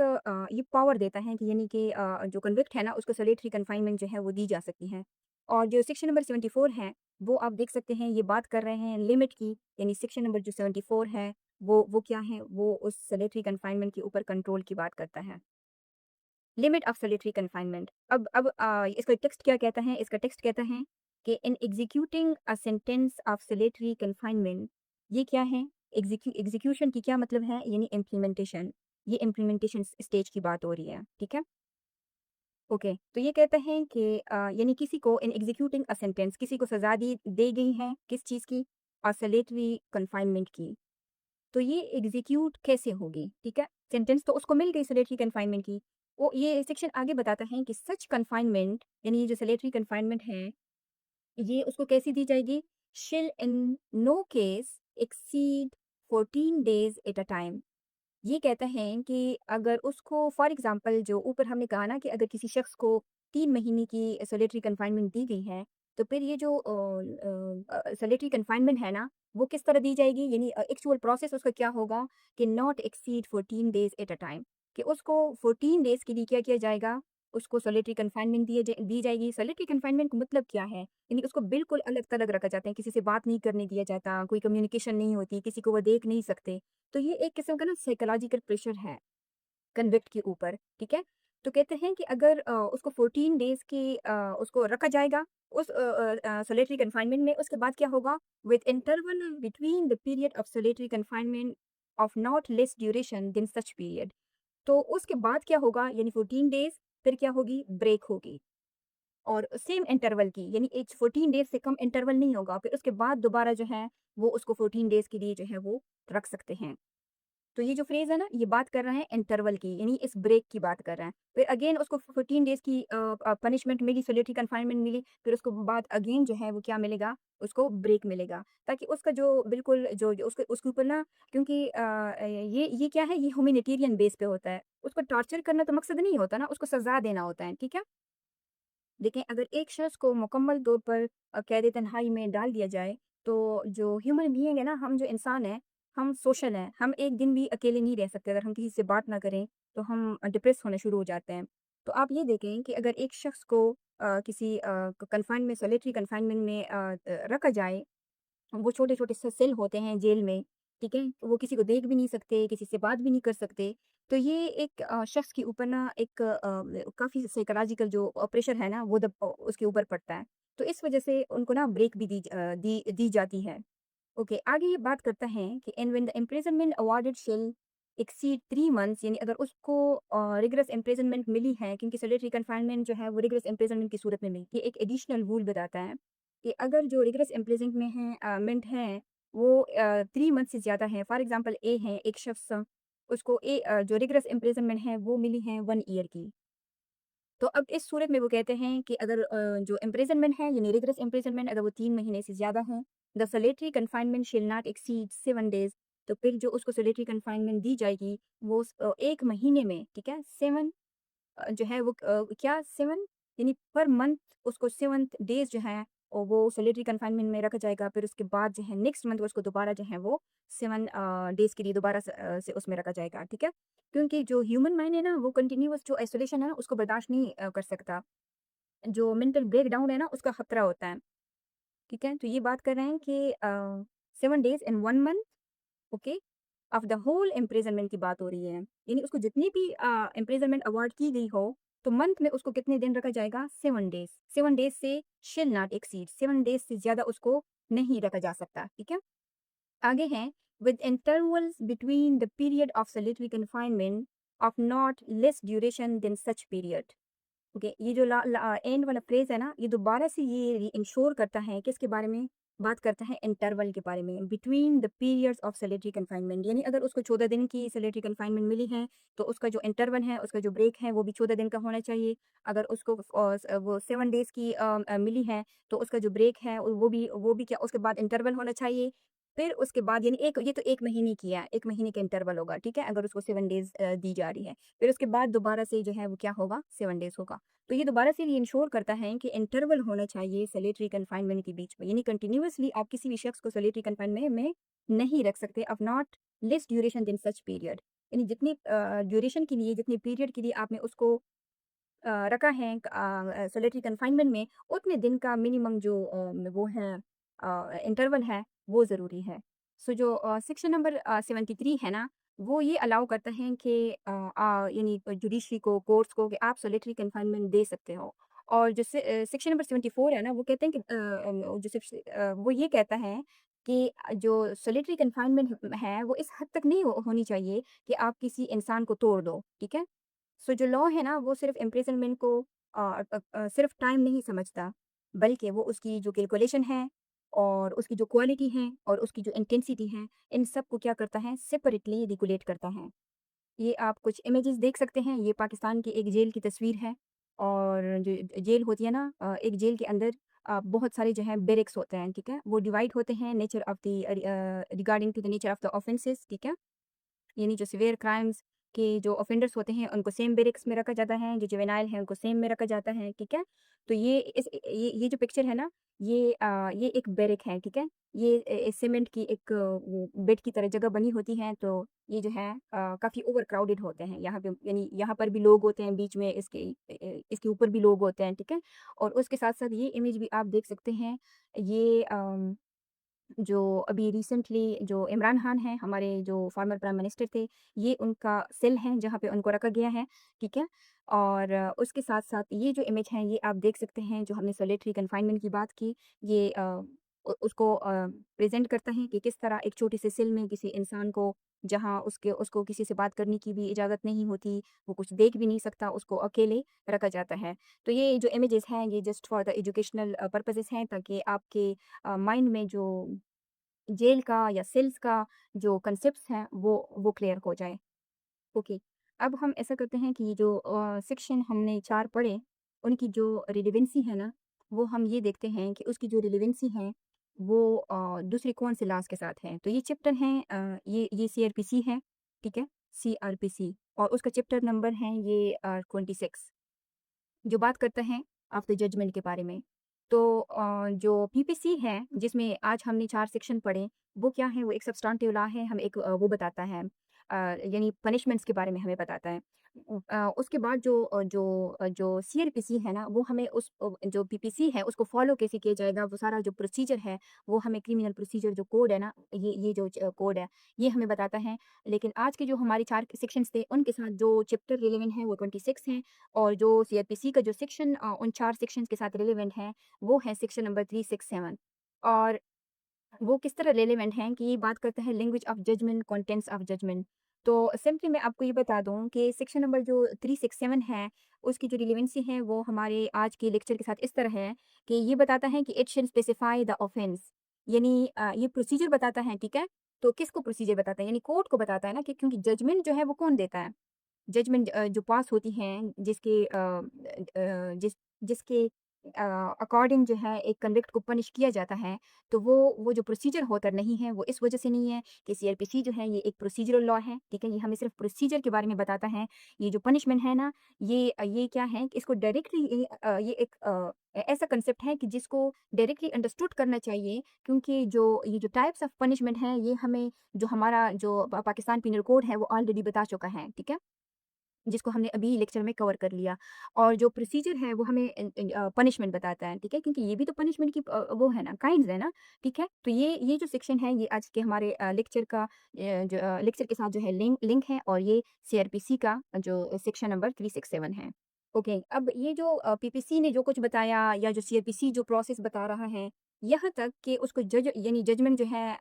ये पावर देता है कि यानी कि जो कन्विक्ट है ना उसको सॉलिटरी कन्फाइनमेंट जो है वो दी जा सकती है। और जो सेक्शन नंबर 74 है, वो आप देख सकते हैं ये बात कर रहे हैं लिमिट की, यानी सेक्शन नंबर जो 74 है वो क्या है, वो उस सॉलिटरी कन्फाइनमेंट के ऊपर कंट्रोल की बात करता है। Limit of solitary confinement. अब इसका टेक्स्ट क्या कहता है, इसका टेक्स्ट कहता है कि in executing a sentence of solitary confinement, ये क्या है, एग्जीक्यूशन की क्या मतलब है, यानी इम्प्लीमेंटेशन। ये इम्प्लीमेंटेशन स्टेज की बात हो रही है, ठीक है? ओके। तो ये कहते हैं कि यानी किसी को इन एग्जीक्यूटिंग अ सेंटेंस, किसी को सजा दी गई है किस चीज़ की, सॉलिटरी कन्फाइनमेंट की। तो ये एग्जीक्यूट कैसे होगी, ठीक है? सेंटेंस तो उसको मिल गई सॉलिटरी कन्फाइनमेंट की। वो ये सेक्शन आगे बताता है कि सच कन्फाइनमेंट, यानी ये जो सॉलिटरी कन्फाइनमेंट है, ये उसको कैसी दी जाएगी? Shall in no case exceed 14 days at a time. ये कहते हैं कि अगर उसको फॉर एग्जांपल जो ऊपर हमने कहा ना कि अगर किसी शख्स को 3 महीने की सॉलिटरी कन्फाइनमेंट दी गई है, तो फिर ये जो सॉलिटरी कन्फाइनमेंट है ना, वो किस तरह दी जाएगी? यानी एक्चुअल प्रोसेस उसका क्या होगा कि not exceed 14 days at a time, कि उसको 14 डेज़ के लिए क्या किया जाएगा? उसको सॉलिटरी कन्फाइनमेंट दी जाएगी। सॉलिटरी कन्फाइनमेंट का मतलब क्या है? यानी उसको बिल्कुल अलग-थलग रखा जाता है, किसी से बात नहीं करने दिया जाता, कोई कम्युनिकेशन नहीं होती, किसी को वो देख नहीं सकते। तो ये एक किस्म का ना साइकोलॉजिकल प्रेशर है कन्विक्ट के ऊपर, ठीक है? तो कहते हैं कि अगर उसको 14 डेज़ की उसको रखा जाएगा उस सॉलिटरी कन्फाइनमेंट में, उसके बाद क्या होगा? With interval between the period of solitary confinement of not less duration than such period. तो उसके बाद क्या होगा? यानी 14 डेज़, फिर क्या होगी? ब्रेक होगी। और सेम इंटरवल की, यानी एज 14 डेज़ से कम इंटरवल नहीं होगा। फिर उसके बाद दोबारा जो है वो उसको 14 डेज़ के लिए जो है वो रख सकते हैं। तो ये जो फ्रेज़ है ना, ये बात कर रहा है इंटरवल की, यानी इस ब्रेक की बात कर रहा है। फिर अगेन उसको 14 डेज़ की पनिशमेंट मिली, सॉलिटरी कन्फाइनमेंट मिली, फिर उसको बाद अगेन जो है वो क्या मिलेगा, उसको ब्रेक मिलेगा। ताकि उसका जो बिल्कुल जो जो उसके उसके ऊपर ना, क्योंकि ये क्या है, ये ह्यूमैनिटेरियन बेस पे होता है। उसको टॉर्चर करना तो मकसद नहीं होता ना, उसको सज़ा देना होता है, ठीक है? देखें, अगर एक शख्स को मुकम्मल तौर पर कैद तन्हाई में डाल दिया जाए, तो जो ह्यूमन बीइंग है ना, हम जो इंसान हैं, हम सोशल हैं। हम एक दिन भी अकेले नहीं रह सकते। अगर हम किसी से बात ना करें, तो हम डिप्रेस होना शुरू हो जाते हैं। तो आप ये देखें कि अगर एक शख्स को किसी कन्फाइनमेंट, सॉलिटरी कन्फाइनमेंट में रखा जाए, वो छोटे-छोटे से सेल होते हैं जेल में, ठीक है? तो वो किसी को देख भी नहीं सकते, किसी से बात भी नहीं कर सकते। तो ये एक शख्स के ऊपर ना एक काफ़ी साइकोलॉजिकल जो प्रेशर है ना, वो उसके ऊपर पड़ता है। तो इस वज़ह से उनको ना ब्रेक भी दी जाती है। ओके, आगे ये बात करता है कि and when the imprisonment awarded shall exceed 3 months, यानी अगर उसको रिगरस इम्प्रिजनमेंट मिली है, क्योंकि सॉलिटरी कन्फाइनमेंट जो है वो रिगरस इम्प्रिजनमेंट की सूरत में मिलती है। एक एडिशनल रूल बताता है कि अगर जो रिगरस इम्प्रिजनमेंट में है मेंट है, वो 3 मंथ से ज़्यादा है, फॉर एग्जांपल ए है एक शख्स, उसको जो रिगरस इम्प्रिजनमेंट है वो मिली है 1 ईयर की। तो अब इस सूरत में वो कहते हैं कि अगर जो इम्प्रिजनमेंट है, यानी रिगरस इम्प्रिजनमेंट अगर वो 3 महीने से ज़्यादा है, the solitary confinement shall not exceed 7 days, तो फिर जो उसको सॉलिटरी कन्फाइनमेंट दी जाएगी, वो 1 महीने में, ठीक है? 7 जो है वो क्या 7, यानी पर मंथ उसको 7 डेज़ जो है वो सॉलिटरी कन्फाइनमेंट में रखा जाएगा। फिर उसके बाद जो है नेक्स्ट मंथ उसको दोबारा जो है वो 7 डेज़ के लिए दोबारा से उसमें रखा जाएगा, ठीक है? क्योंकि जो ह्यूमन माइंड है ना, वो कंटीन्यूअस जो आइसोलेशन है ना, उसको बर्दाश्त नहीं कर सकता। जो मेंटल ब्रेकडाउन है ना, उसका खतरा होता है, ठीक है? तो ये बात कर रहे हैं कि 7 days in 1 month, okay, of the whole imprisonment की बात हो रही है। यानी उसको जितनी भी इम्प्रिजनमेंट अवार्ड की गई हो, तो मंथ में उसको कितने दिन रखा जाएगा? 7 डेज़। 7 डेज़ से शैल नॉट एक्सीड, 7 डेज़ से ज़्यादा उसको नहीं रखा जा सकता, ठीक है? आगे हैं, with intervals between the period of solitary confinement of not less duration than such period. Okay, ये जो एंड वाला फ्रेज है ना, ये दोबारा से ये इंश्योर करता है, किसके बारे में बात करता है? इंटरवल के बारे में, between the periods of salary confinement. यानी अगर उसको 14 दिन की सैलरी कन्फाइनमेंट मिली है, तो उसका जो इंटरवल है, उसका जो ब्रेक है, वो भी 14 दिन का होना चाहिए। अगर उसको वो 7 डेज की मिली है, तो उसका जो ब्रेक है वो भी क्या, उसके बाद इंटरवल होना चाहिए। फिर उसके बाद, यानी एक ये तो 1 महीने की है, 1 महीने का इंटरवल होगा, ठीक है? अगर उसको 7 डेज दी जा रही है, फिर उसके बाद दोबारा से जो है वो क्या होगा? 7 डेज होगा। तो ये दोबारा से ये इंश्योर करता है कि इंटरवल होना चाहिए सॉलिटरी कन्फाइनमेंट के बीच में, यानी कंटिन्यूअसली आप किसी भी शख्स को सॉलिटरी कन्फाइनमेंट में नहीं रख सकते, of not less duration than such period. यानी जितनी ड्यूरेशन के लिए, जितने पीरियड के लिए आपने उसको रखा है सॉलिटरी कन्फाइनमेंट में, उतने दिन का मिनिमम जो वो है इंटरवल है, वो ज़रूरी है। सो जो सेक्शन नंबर 73 है ना, वो ये अलाउ करता है कि यानी जुडिशरी को, कोर्ट्स को, कि आप सॉलिटरी कन्फाइनमेंट दे सकते हो। और जो सेक्शन नंबर 74 है ना, वो कहते हैं कि वो ये कहता है कि जो सॉलिटरी कन्फाइनमेंट है, वो इस हद तक नहीं होनी चाहिए कि आप किसी इंसान को तोड़ दो, ठीक है? सो जो लॉ है ना, वो सिर्फ़ इम्प्रिज़नमेंट को सिर्फ़ टाइम नहीं समझता, बल्कि वो उसकी जो कैलकुलेशन है, और उसकी जो क्वालिटी है, और उसकी जो इंटेंसिटी है, इन सब को क्या करता है? सेपरेटली रेगुलेट करता है। ये आप कुछ इमेजेस देख सकते हैं, ये पाकिस्तान की एक जेल की तस्वीर है। और जो जेल होती है ना, एक जेल के अंदर बहुत सारे जो हैं बैरेक्स होते हैं, ठीक है? वो डिवाइड होते हैं nature of the regarding to the nature of the offences, ठीक है? यानी जो सीवियर क्राइम्स के जो ऑफेंडर्स होते हैं, उनको सेम बैरेक्स में रखा जाता है, जो जुवेनाइल हैं उनको सेम में रखा जाता है, ठीक है? तो ये जो पिक्चर है ना, ये एक बैरेक है, ठीक है? ये सीमेंट की एक वो बेड की तरह जगह बनी होती है, तो ये जो है काफ़ी ओवर क्राउडेड होते हैं यहाँ पे, यानी यहाँ पर भी लोग होते हैं, बीच में इसके ऊपर भी लोग होते हैं, ठीक है? और उसके साथ-साथ ये इमेज भी आप देख सकते हैं, ये जो अभी रिसेंटली जो इमरान खान हैं, हमारे जो फॉर्मर प्राइम मिनिस्टर थे, ये उनका सेल है जहाँ पे उनको रखा गया है, ठीक है? और उसके साथ-साथ ये जो इमेज है, ये आप देख सकते हैं, जो हमने सॉलिटरी कन्फाइनमेंट की बात की, ये उसको प्रेज़ेंट करता है कि किस तरह एक छोटे से सेल में किसी इंसान को, जहाँ उसको किसी से बात करने की भी इजाज़त नहीं होती, वो कुछ देख भी नहीं सकता, उसको अकेले रखा जाता है। तो ये जो इमेजेस हैं, ये just for the educational purposes हैं, ताकि आपके माइंड में जो जेल का या सेल्स का जो कांसेप्ट्स हैं वो क्लियर हो जाए। ओके, अब हम ऐसा करते हैं कि जो सेक्शन हमने 4 पढ़े, उनकी जो रिलेवेंसी है ना, वो हम ये देखते हैं कि उसकी जो रिलेवेंसी है, वो दूसरे कौन से लॉज़ के साथ है। तो ये चैप्टर हैं ये सीआरपीसी है, ठीक है? सीआरपीसी और उसका चैप्टर नंबर है ये 26 जो बात करता है आफ्टर जजमेंट के बारे में। तो जो पीपीसी है, जिसमें आज हमने 4 सेक्शन पढ़े, वो क्या है? वो एक सब्स्टेंटिव लॉ है, हमें एक वो बताता है यानी पनिशमेंट्स के बारे में हमें बताता है। उसके बाद जो सीआरपीसी है ना, वो हमें जो पीपीसी है, उसको फ़ॉलो कैसे किया जाएगा, वो सारा जो प्रोसीजर है, वो हमें क्रिमिनल प्रोसीजर जो कोड है ना, ये जो कोड है, ये हमें बताता है। लेकिन आज के जो हमारे 4 सेक्शंस थे, उनके साथ जो चैप्टर रिलेवेंट है, वो 26 हैं। और जो सीआरपीसी का जो सेक्शन उन 4 सेक्शंस के साथ रिलेवेंट है, वो है सेक्शन नंबर 367 और वो किस तरह रिलेवेंट हैं कि ये बात करते हैं language of judgment, contents of judgment. तो सिंपली मैं आपको ये बता दूँ कि सेक्शन नंबर जो 367 है, उसकी जो रिलेवेंसी है, वो हमारे आज के लेक्चर के साथ इस तरह है कि ये बताता है कि it shall specify the offence यानी ये प्रोसीजर बताता है, ठीक है? तो किसको प्रोसीजर बताता है? यानी कोर्ट को बताता है ना कि क्योंकि जजमेंट जो है वो कौन देता है? जजमेंट जो पास होती हैं जिसके अकॉर्डिंग जो है एक कन्विक्ट को पनिश किया जाता है, तो वो जो प्रोसीजर होकर नहीं है, वो इस वजह से नहीं है कि सीआरपीसी जो है ये एक प्रोसीजरल लॉ है, ठीक है? ये हमें सिर्फ़ प्रोसीजर के बारे में बताता है। ये जो पनिशमेंट है ना, ये क्या है कि इसको डायरेक्टली ये एक ऐसा कांसेप्ट है कि जिसको डायरेक्टली अंडरस्टूड करना चाहिए क्योंकि जो ये जो टाइप्स ऑफ पनिशमेंट हैं, ये हमें जो हमारा जो पाकिस्तान पिनल कोड है, वो ऑलरेडी बता चुका है, ठीक है? जिसको हमने अभी लेक्चर में कवर कर लिया और जो प्रोसीजर है वो हमें पनिशमेंट बताता है, ठीक है? क्योंकि ये भी तो पनिशमेंट की वो है ना, काइंड्स है ना, ठीक है? तो ये जो सेक्शन है ये आज के हमारे लेक्चर का लेक्चर के साथ जो है लिंक लिंक है और ये सीआरपीसी का जो सेक्शन नंबर 367 है। ओके, अब ये जो पीपीसी ने जो कुछ बताया या जो सीआरपीसी जो प्रोसेस बता रहा है, यहाँ तक कि उसको जज यानी जजमेंट जो है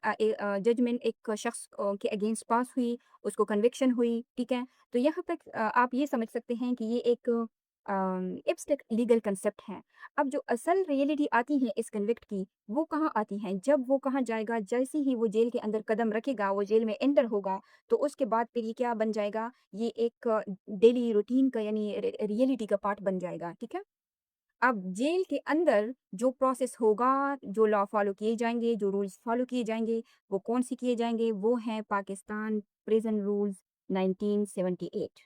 जजमेंट एक शख्स के अगेंस्ट पास हुई, उसको कन्विक्शन हुई, ठीक है? तो यहाँ तक आप ये समझ सकते हैं कि ये एक एब्स्ट्रैक्ट लीगल कंसेप्ट है। अब जो असल रियलिटी आती है इस कन्विक्ट की, वो कहाँ आती है? जब वो कहाँ जाएगा, जैसे ही वो जेल के अंदर कदम रखेगा, वो जेल में एंटर होगा, तो उसके बाद फिर ये क्या बन जाएगा? ये एक डेली रूटीन का यानी रियलिटी का पार्ट बन जाएगा, ठीक है? अब जेल के अंदर जो प्रोसेस होगा, जो लॉ फ़ॉलो किए जाएँगे, जो रूल्स फ़ॉलो किए जाएँगे, वो कौन-से किए जाएँगे? वो हैं पाकिस्तान प्रिज़न रूल्स 1978।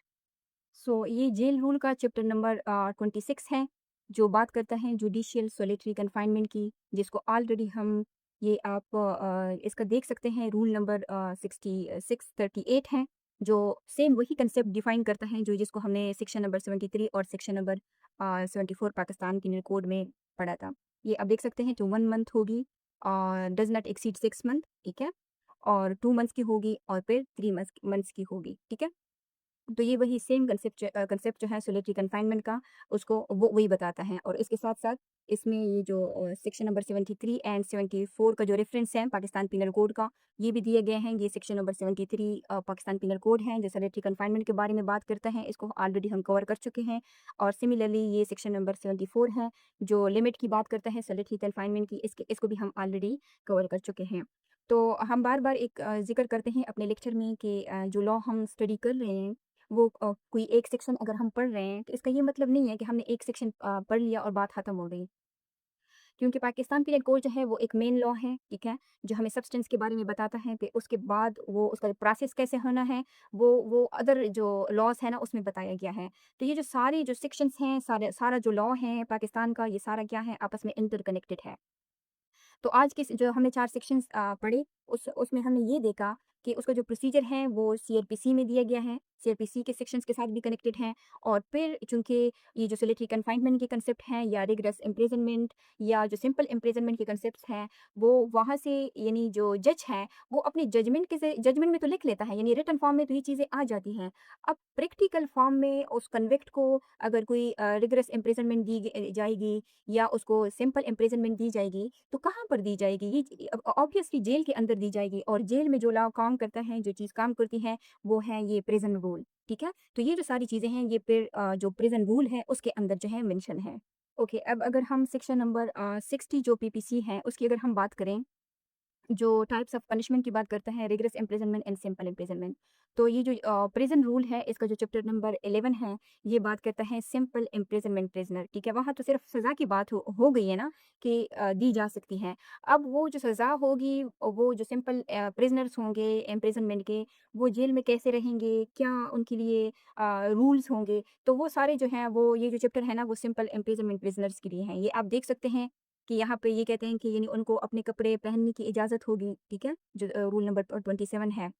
सो ये जेल रूल का चैप्टर नंबर 26 है, जो बात करता है जुडिशियल सॉलिटरी कन्फाइनमेंट की, जिसको ऑलरेडी हम ये आप इसका देख सकते हैं रूल नंबर 6638 है, जो सेम वही कांसेप्ट डिफाइन करता है जो जिसको हमने सेक्शन नंबर 73 और section number 74 Pakistan penal code में पढ़ा था। ये आप देख सकते हैं जो 1 मंथ होगी डज़ नॉट एक्सीड 6 मंथ, ठीक है? और 2 मंथ्स की होगी और फिर 3 मंथ्स की होगी, ठीक है? तो ये वही सेम कांसेप्ट जो है सॉलिटरी कन्फाइनमेंट का उसको वो वही बताता है और इसके साथ-साथ इसमें ये जो सेक्शन नंबर 73 एंड 74 का जो रेफरेंस है पाकिस्तान पिनल कोड का, ये भी दिए गए हैं। ये section number 73 Pakistan penal code है जो सॉलिटरी कन्फाइनमेंट के बारे में बात करता है, इसको ऑलरेडी हम कवर कर चुके हैं और सिमिलरली ये सेक्शन नंबर 74 है, जो लिमिट की बात करता है सॉलिटरी कन्फाइनमेंट की, इसको भी हम ऑलरेडी कवर कर चुके हैं। तो हम बार-बार एक ज़िक्र करते हैं अपने लेक्चर में कि जो लॉ हम स्टडी कर रहे हैं वो कोई एक सेक्शन अगर हम पढ़ रहे हैं, तो इसका ये मतलब नहीं है कि हमने एक सेक्शन पढ़ लिया और बात खत्म हो गई। क्योंकि पाकिस्तान पीनल कोड जो है वो एक मेन लॉ है, ठीक है? जो हमें सब्सटेंस के बारे में बताता है, फिर उसके बाद वो उसका प्रोसेस कैसे होना है, वो अदर जो लॉज़ है ना उसमें बताया गया है। तो ये जो सारे जो सेक्शंस हैं, सारा जो लॉ है पाकिस्तान का, ये सारा क्या है आपस में इंटरकनेक्टेड है। तो आज के जो हमने 4 सेक्शंस पढ़े उसमें हमने ये देखा कि उसका जो प्रोसीजर है वो सीआरपीसी में दिया गया है। सीआरपीसी के सेक्शंस के साथ भी कनेक्टेड है और फिर चूँकि ये जो सॉलिटरी कन्फाइनमेंट के कांसेप्ट हैं या रिगरस इम्प्रिजनमेंट या जो सिंपल इम्प्रिजनमेंट के कांसेप्ट्स हैं, वो वहाँ से यानी जो जज है, वो अपने जजमेंट में तो लिख लेता है यानी रिटन फॉर्म में तो ये चीज़ें आ जाती हैं। अब प्रैक्टिकल फॉर्म में उस कन्विक्ट को अगर कोई रिगरस इम्प्रिजनमेंट जाएगी या उसको सिंपल इम्प्रिजनमेंट दी जाएगी, तो कहाँ पर दी जाएगी? ये ऑब्वियसली जेल के अंदर दी जाएगी और जेल में जो लॉ काम करता है, जो चीज़ काम करती है, वो है ये प्रिज़न रूल, ठीक है? तो ये जो सारी चीज़ें हैं, ये फिर जो प्रिज़न रूल है, उसके अंदर जो है मेंशन है। ओके, अब अगर हम सेक्शन नंबर 60 जो पीपीसी है, उसकी अगर हम बात करें जो टाइप्स ऑफ पनिशमेंट की बात करता है, rigorous imprisonment and simple imprisonment. तो ये जो प्रिज़न रूल है, इसका जो चैप्टर नंबर 11 है, ये बात करता है सिंपल इम्प्रिजनमेंट प्रिज़नर, ठीक है? वहाँ तो सिर्फ सज़ा की बात हो गई है ना कि दी जा सकती है। अब वो जो सज़ा होगी, वो जो सिंपल प्रिज़नर्स होंगे इम्प्रिजनमेंट के, वो जेल में कैसे रहेंगे, क्या उनके लिए रूल्स होंगे, तो वो सारे जो हैं, वो ये जो चैप्टर है ना, वो सिंपल इम्प्रिजनमेंट प्रिज़नर्स के लिए हैं। ये आप देख सकते हैं कि यहाँ पे ये कहते हैं कि यानी उनको अपने कपड़े पहनने की इजाज़त होगी, ठीक है? जो रूल नंबर 27 है।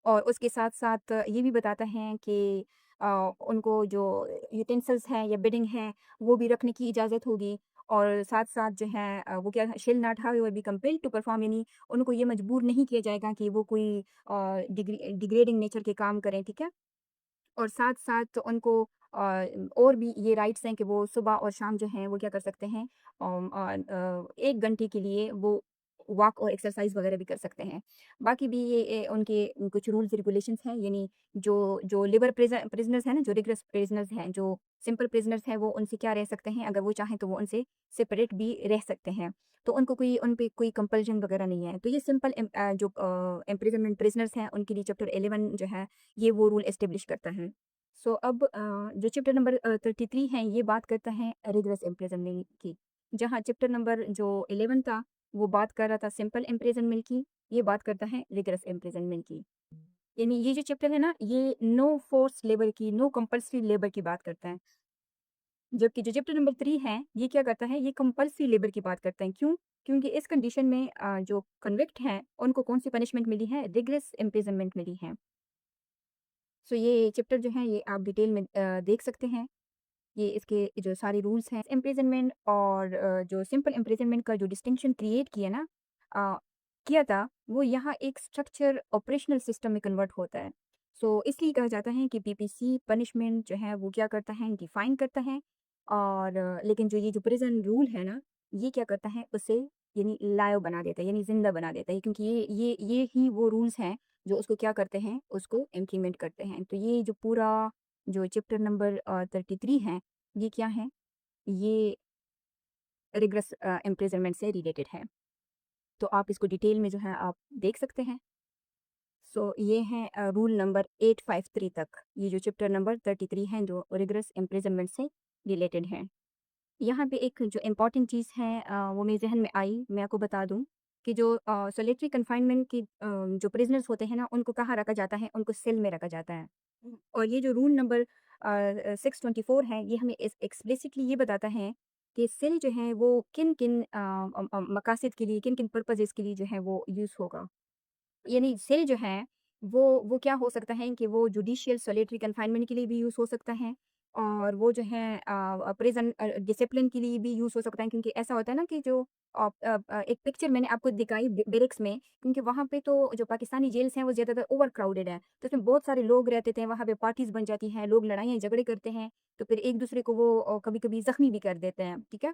और उसके साथ-साथ ये भी बताता है कि उनको जो यूटेंसिल्स हैं या बेडिंग है, वो भी रखने की इजाज़त होगी और साथ-साथ जो है वो क्या है shall not however be compelled to perform यानी उनको ये मजबूर नहीं किया जाएगा कि वो कोई डिग्रेडिंग नेचर के काम करें, ठीक है? और साथ-साथ उनको और भी ये राइट्स हैं कि वो सुबह और शाम जो हैं वो क्या कर सकते हैं 1 घंटे के लिए वो वॉक और एक्सरसाइज़ वगैरह भी कर सकते हैं। बाकी भी ये उनके कुछ रूल्स रेगुलेशंस हैं यानी जो जो लिबर प्रिज़नर्स हैं ना, जो रिगरस प्रिज़नर्स हैं, जो सिंपल प्रिज़नर्स हैं वो उनसे क्या रह सकते हैं, अगर वो चाहें तो वो उनसे सेपरेट भी रह सकते हैं। तो उनको कोई उन पे कोई कंपल्शन वगैरह नहीं है। तो ये सिंपल जो इम्प्रिजनमेंट प्रिज़नर्स हैं उनके लिए चैप्टर 11 जो है ये वो रूल एस्टेब्लिश करता है। सो अब जो चैप्टर नंबर 33 है ये बात करता है रिगरस इम्प्रिजनमेंट की। जहाँ चैप्टर नंबर जो 11 था वो बात कर रहा था सिंपल इम्प्रिजनमेंट की, ये बात करता है रिगरस इम्प्रिजनमेंट की। यानी ये जो चैप्टर है ना ये नो फोर्स लेबर की, नो कंपल्सरी लेबर की बात करता है। जबकि जो चैप्टर नंबर 3 है ये क्या करता है ये कंपल्सरी लेबर की बात करता है। क्यों? क्योंकि इस कंडीशन में जो कन्विक्ट हैं उनको कौन-सी पनिशमेंट मिली है? रिगरस इम्प्रिजनमेंट मिली है। सो ये चैप्टर जो है ये आप डिटेल में देख सकते हैं। ये इसके जो सारे रूल्स हैं इम्प्रिजनमेंट और जो सिंपल इम्प्रिजनमेंट का जो डिस्टिंक्शन क्रिएट किया ना अ, किया था वो यहाँ एक स्ट्रक्चर ऑपरेशनल सिस्टम में कन्वर्ट होता है। सो इसलिए कहा जाता है कि पीपीसी पनिशमेंट जो है वो क्या करता है डिफाइन करता है और लेकिन जो ये जो प्रिजन रूल है ना ये क्या करता है उसे यानी लाइव बना देता है यानी जिंदा बना देता है क्योंकि ये ही वो रूल्स हैं जो उसको क्या करते हैं उसको इम्प्लीमेंट करते हैं। तो ये जो पूरा जो चैप्टर नंबर 33 है ये क्या है? ये रिग्रेस इम्प्रिजनमेंट से रिलेटेड है। तो आप इसको डिटेल में जो है आप देख सकते हैं। सो ये है रूल नंबर 853 तक। ये जो चैप्टर नंबर 33 है जो रिग्रेस इम्प्रिजनमेंट से रिलेटेड है। यहाँ पे एक जो इम्पोर्टेंट चीज़ है वो मेरे ज़हन में आई, मैं आपको बता दूँ कि जो सॉलिटरी कन्फाइनमेंट की जो प्रिज़नर्स होते हैं ना, उनको कहाँ रखा जाता है? उनको सेल में रखा जाता है। और ये जो रूल नंबर 624 है, ये हमें इस एक्सप्लिसिटली ये बताता है कि सेल जो है वो किन-किन मकासद के लिए, किन-किन पर्पसेज़ के लिए जो है वो यूज़ होगा। यानी सेल जो है, वो क्या हो सकता है कि वो जुडिशियल सॉलिटरी कन्फाइनमेंट के लिए भी यूज़ हो सकता है और वो जो है प्रिज़न डिसिप्लिन के लिए भी यूज़ हो सकता है क्योंकि ऐसा होता है ना कि जो एक पिक्चर मैंने आपको दिखाई बैरेक्स में क्योंकि वहाँ पे तो जो पाकिस्तानी जेल्स हैं वो ज़्यादातर ओवर क्राउडेड है। तो उसमें बहुत सारे लोग रहते थे, वहाँ पे पार्टीज़ बन जाती हैं, लोग लड़ाइयाँ झगड़े करते हैं, तो फिर एक-दूसरे को वो कभी-कभी ज़ख्मी भी कर देते हैं, ठीक है?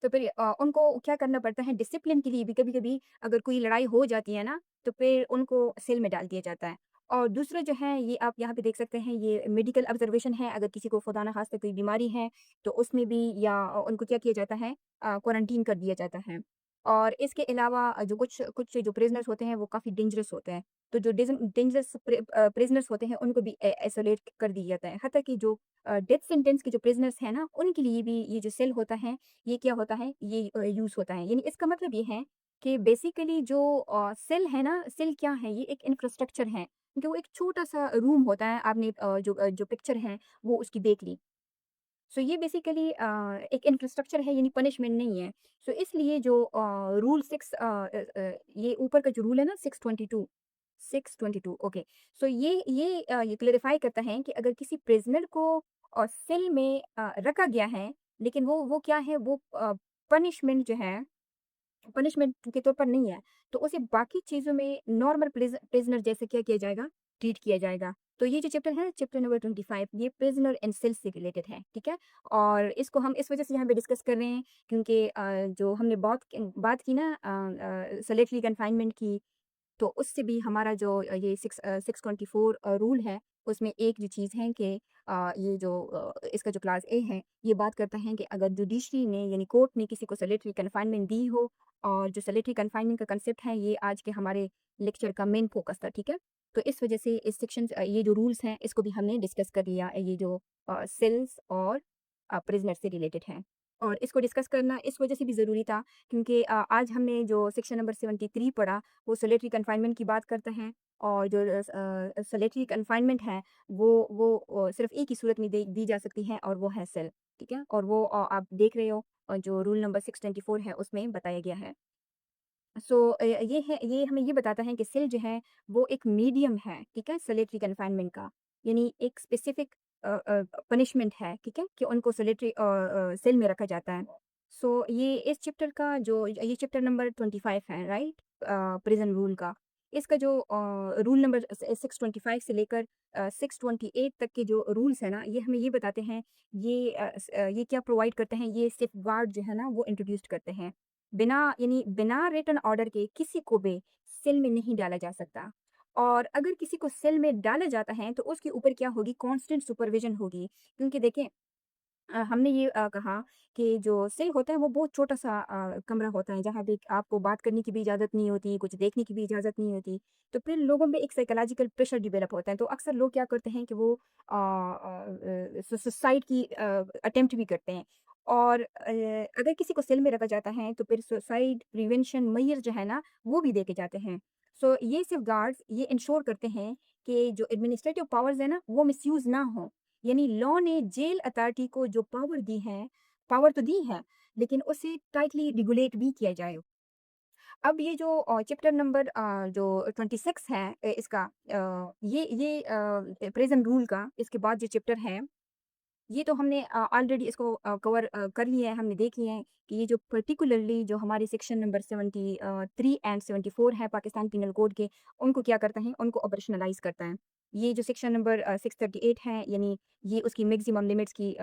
तो फिर उनको क्या करना पड़ता है डिसिप्लिन के लिए भी कभी-कभी अगर कोई लड़ाई हो जाती है ना, तो फिर उनको सेल में डाल दिया जाता है। और दूसरा जो है ये आप यहाँ पे देख सकते हैं ये मेडिकल ऑब्जर्वेशन है, अगर किसी को खुदा ना खास्ता कोई बीमारी है, तो उसमें भी या उनको क्या किया जाता है क्वारंटीन कर दिया जाता है। और इसके अलावा जो कुछ कुछ जो प्रिज़नर्स होते हैं वो काफ़ी डेंजरस होते हैं। तो जो डेंजरस प्रिज़नर्स होते हैं उनको भी आइसोलेट कर दिया जाता है। हत्ता कि जो डेथ सेंटेंस के जो प्रिज़नर्स हैं ना, उनके लिए भी ये जो सेल होता है ये क्या होता है, ये यूज़ होता है। यानी इसका मतलब ये है कि बेसिकली जो सेल है ना, सेल क्या है? ये एक इंफ्रास्ट्रक्चर है, क्योंकि वो एक छोटा-सा रूम होता है, आपने जो पिक्चर है, वो उसकी देख ली। सो ये बेसिकली एक इंफ्रास्ट्रक्चर है, यानी पनिशमेंट नहीं है। सो इसलिए जो रूल 6 ये ऊपर का जो रूल है ना 622 ओके। सो ये क्लैरिफाई करता है कि अगर किसी प्रिज़नर को सेल में रखा गया है, लेकिन वो क्या है, वो पनिशमेंट जो है पनिशमेंट के तौर पर नहीं है, तो उसे बाकी चीज़ों में नॉर्मल प्रिज़नर जैसे क्या किया जाएगा, ट्रीट किया जाएगा। तो ये जो चैप्टर है, चैप्टर नंबर 25 ये प्रिज़नर एंड सेल से रिलेटेड है, ठीक है? और इसको हम इस वज़ह से यहाँ पे डिस्कस कर रहे हैं क्योंकि जो हमने बात की ना सॉलिटरी कन्फाइनमेंट की, तो उससे भी हमारा जो ये 624 रूल है, उसमें एक जो चीज़ है कि ये जो इसका जो क्लास ए है, ये बात करता है कि अगर जुडिशरी ने यानी कोर्ट ने किसी को सॉलिटरी कन्फाइनमेंट दी हो और जो सॉलिटरी कन्फाइनमेंट का कांसेप्ट है, ये आज के हमारे लेक्चर का मेन फोकस था, ठीक है? तो इस वजह से इस ये जो रूल्स हैं, इसको भी हमने डिस्कस कर लिया। ये जो सेल्स और प्रिज़नर से रिलेटेड हैं और इसको डिस्कस करना इस वजह से भी ज़रूरी था क्योंकि आज हमने जो सेक्शन नंबर 73 पढ़ा, वो सॉलिटरी कन्फाइनमेंट की बात करता है और जो सॉलिटरी कन्फाइनमेंट है वो सिर्फ़ एक ही सूरत में दे दी जा सकती है और वो है सेल, ठीक है? और वो आप देख रहे हो जो रूल नंबर 624 है उसमें बताया गया है। सो ये हमें ये बताता है कि सेल जो है वो एक मीडियम है, ठीक है? सॉलिटरी कन्फाइनमेंट का, यानी एक स्पेसिफ़िक पनिशमेंट है, ठीक है? कि उनको सेल में रखा जाता है। सो ये इस चैप्टर का जो ये चैप्टर नंबर 25 है, राइट? प्रिज़न रूल का। इसका जो रूल नंबर 625 से लेकर 628 तक के जो रूल्स हैं ना, ये हमें ये बताते हैं, ये क्या प्रोवाइड करते हैं, ये सेफगार्ड जो है ना, वो इंट्रोड्यूस्ड करते हैं। बिना रिटन ऑर्डर के किसी को भी सेल में नहीं डाला जा सकता और अगर किसी को सेल में डाला जाता है तो उसके ऊपर क्या होगी कांस्टेंट सुपरविजन होगी क्योंकि देखें हमने ये कहा कि जो सेल होता है वो बहुत छोटा-सा कमरा होता है जहाँ पे आपको बात करने की भी इजाज़त नहीं होती, कुछ देखने की भी इजाज़त नहीं होती। तो फिर लोगों में एक साइकोलॉजिकल प्रेशर डेवलप होता है। तो अक्सर लोग क्या करते हैं कि वो सुसाइड की अटेम्प्ट भी करते हैं। और अगर किसी को सेल में रखा जाता है तो फिर सुसाइड प्रिवेंशन मेजर जो है ना, वो भी देखे जाते हैं। सो ये सेफगार्ड्स ये इंश्योर करते हैं कि जो एडमिनिस्ट्रेटिव पावर्स है ना, वो मिसयूज़ ना हो। यानी लॉ ने जेल अथॉरिटी को जो पावर दी है, पावर तो दी है, लेकिन उसे टाइटली रेगुलेट भी किया जाए। अब ये जो चैप्टर नंबर जो 26 है इसका प्रिज़न रूल का इसके बाद जो चैप्टर है, ये तो हमने ऑलरेडी इसको कवर कर लिया है, हमने देख लिया है कि ये जो पर्टिकुलरली जो हमारे सेक्शन नंबर 3 एंड 74 है पाकिस्तान पिनल कोड के, उनको क्या करता है, उनको ऑपरेशनलाइज़ करता है। ये जो सेक्शन नंबर 638 है, यानी ये उसकी मैक्सिमम लिमिट्स की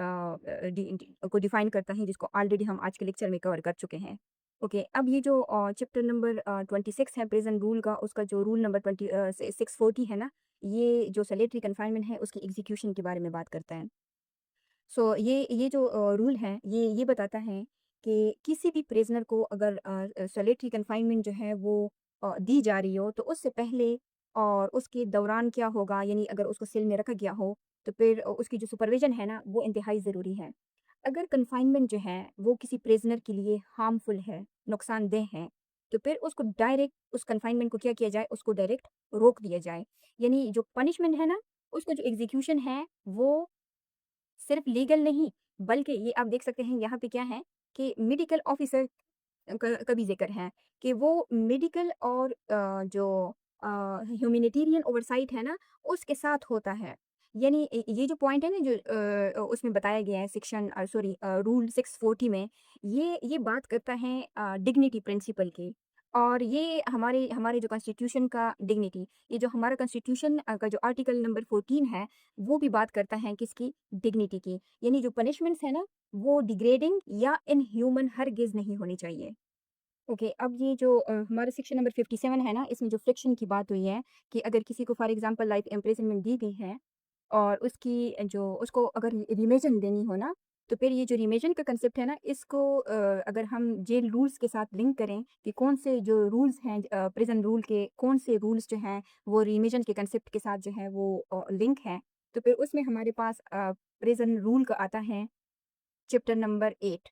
को डिफाइन करता है, जिसको ऑलरेडी हम आज के लेक्चर में कवर कर चुके हैं। ओके, अब ये जो चैप्टर नंबर 26 है प्रिज़न रूल का, उसका जो रूल नंबर 640 है ना, ये जो सैलेटरी कन्फाइनमेंट है, उसकी एग्ज़ीक्यूशन के बारे में बात करता है। सो ये जो रूल है ये बताता है कि किसी भी प्रिज़नर को अगर सॉलिटरी कन्फाइनमेंट जो है वो दी जा रही हो तो उससे पहले और उसके दौरान क्या होगा यानी अगर उसको सेल में रखा गया हो तो फिर उसकी जो सुपरविज़न है ना वो इंतहाई ज़रूरी है। अगर कन्फाइनमेंट जो है वो किसी प्रिज़नर के लिए हार्मफुल है, नुकसानदेह है, तो फिर उसको डायरेक्ट उस कन्फाइनमेंट को क्या किया जाए, उसको डायरेक्ट रोक दिया जाए। यानी जो पनिशमेंट है ना, उसका जो एग्ज़ीक्यूशन है वो सिर्फ लीगल नहीं, बल्कि ये आप देख सकते हैं यहाँ पे क्या है कि मेडिकल ऑफिसर का भी ज़िक्र है कि वो मेडिकल और जो ह्यूमैनिटेरियन ओवरसाइट है ना, उसके साथ होता है। यानी ये जो पॉइंट है ना जो उसमें बताया गया है रूल 640 में, ये बात करता है डिग्निटी प्रिंसिपल की और ये हमारे हमारे जो कॉन्स्टिट्यूशन का डिग्निटी, ये जो हमारा कॉन्स्टिट्यूशन का जो आर्टिकल नंबर 14 है, वो भी बात करता है किसकी? डिग्निटी की। यानी जो पनिशमेंट्स है ना, वो डिग्रेडिंग या इनह्यूमन हरगिज़ नहीं होनी चाहिए। ओके, अब ये जो हमारा सेक्शन नंबर 57 है ना, इसमें जो फ्रिक्शन की बात हुई है कि अगर किसी को फॉर एग्ज़ाम्पल लाइफ इम्प्रिज़नमेंट दी गई है और उसको अगर रिमिशन देनी हो ना, तो फिर ये जो रिमिशन का कांसेप्ट है ना, इसको अगर हम जेल रूल्स के साथ लिंक करें कि कौन से जो रूल्स हैं प्रिज़न रूल के कौन से रूल्स जो हैं, वो रिमिशन के कांसेप्ट के साथ जो है वो लिंक है, तो फिर उसमें हमारे पास प्रिज़न रूल का आता है चैप्टर नंबर 8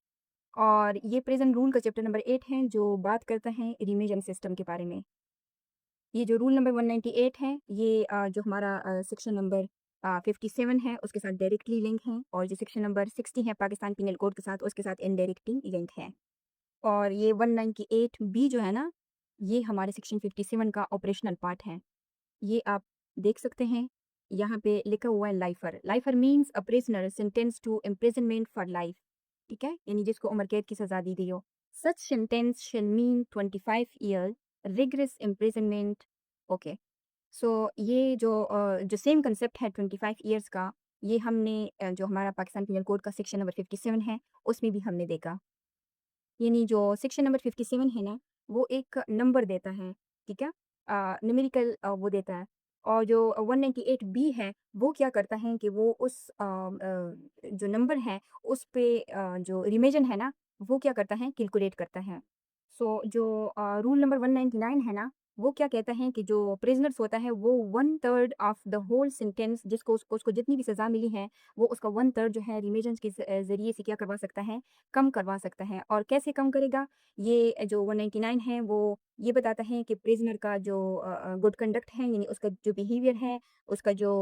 और ये प्रिज़न रूल का चैप्टर नंबर 8 है जो बात करता है रिमिशन सिस्टम के बारे में। ये जो रूल नंबर 198 है ये जो हमारा सेक्शन नंबर 57 है उसके साथ डायरेक्टली लिंक है और जो सेक्शन नंबर 60 है पाकिस्तान पिनल कोड के साथ उसके साथ इनडायरेक्टली लिंक है। और ये 198 बी जो है ना, ये हमारे सेक्शन 57 का ऑपरेशनल पार्ट है। ये आप देख सकते हैं, यहाँ पे लिखा हुआ है lifer. Lifer means a prisoner sentenced to imprisonment for life, ठीक है? यानी जिसको उम्र कैद की सज़ा दी गई हो। Such sentence shall mean 25 year rigorous imprisonment. Okay, so ये जो सेम कांसेप्ट है 25 ईयर्स का, ये हमने जो हमारा पाकिस्तान पिनल कोड का सेक्शन नंबर 57 है, उसमें भी हमने देखा। यानी जो सेक्शन नंबर 57 है ना, वो एक नंबर देता है, ठीक है? न्यूमेरिकल वो देता है और जो 198 बी है, वो क्या करता है कि वो उस जो नंबर है, उस पे जो रिमेजन है ना, वो क्या करता है, कैलकुलेट करता है। सो जो रूल नंबर 199 है ना, वो क्या कहता है कि जो प्रिज़नर्स होता है, वो 1/3 ऑफ द होल सेंटेंस जिसको उसको उसको जितनी भी सज़ा मिली है, वो उसका 1/3 जो है रिमेजन्स के ज़रिए से क्या करवा सकता है, कम करवा सकता है। और कैसे कम करेगा? ये जो 199 है, वो ये बताता है कि प्रिज़नर का जो गुड कंडक्ट है, यानी उसका जो बिहेवियर है, उसका जो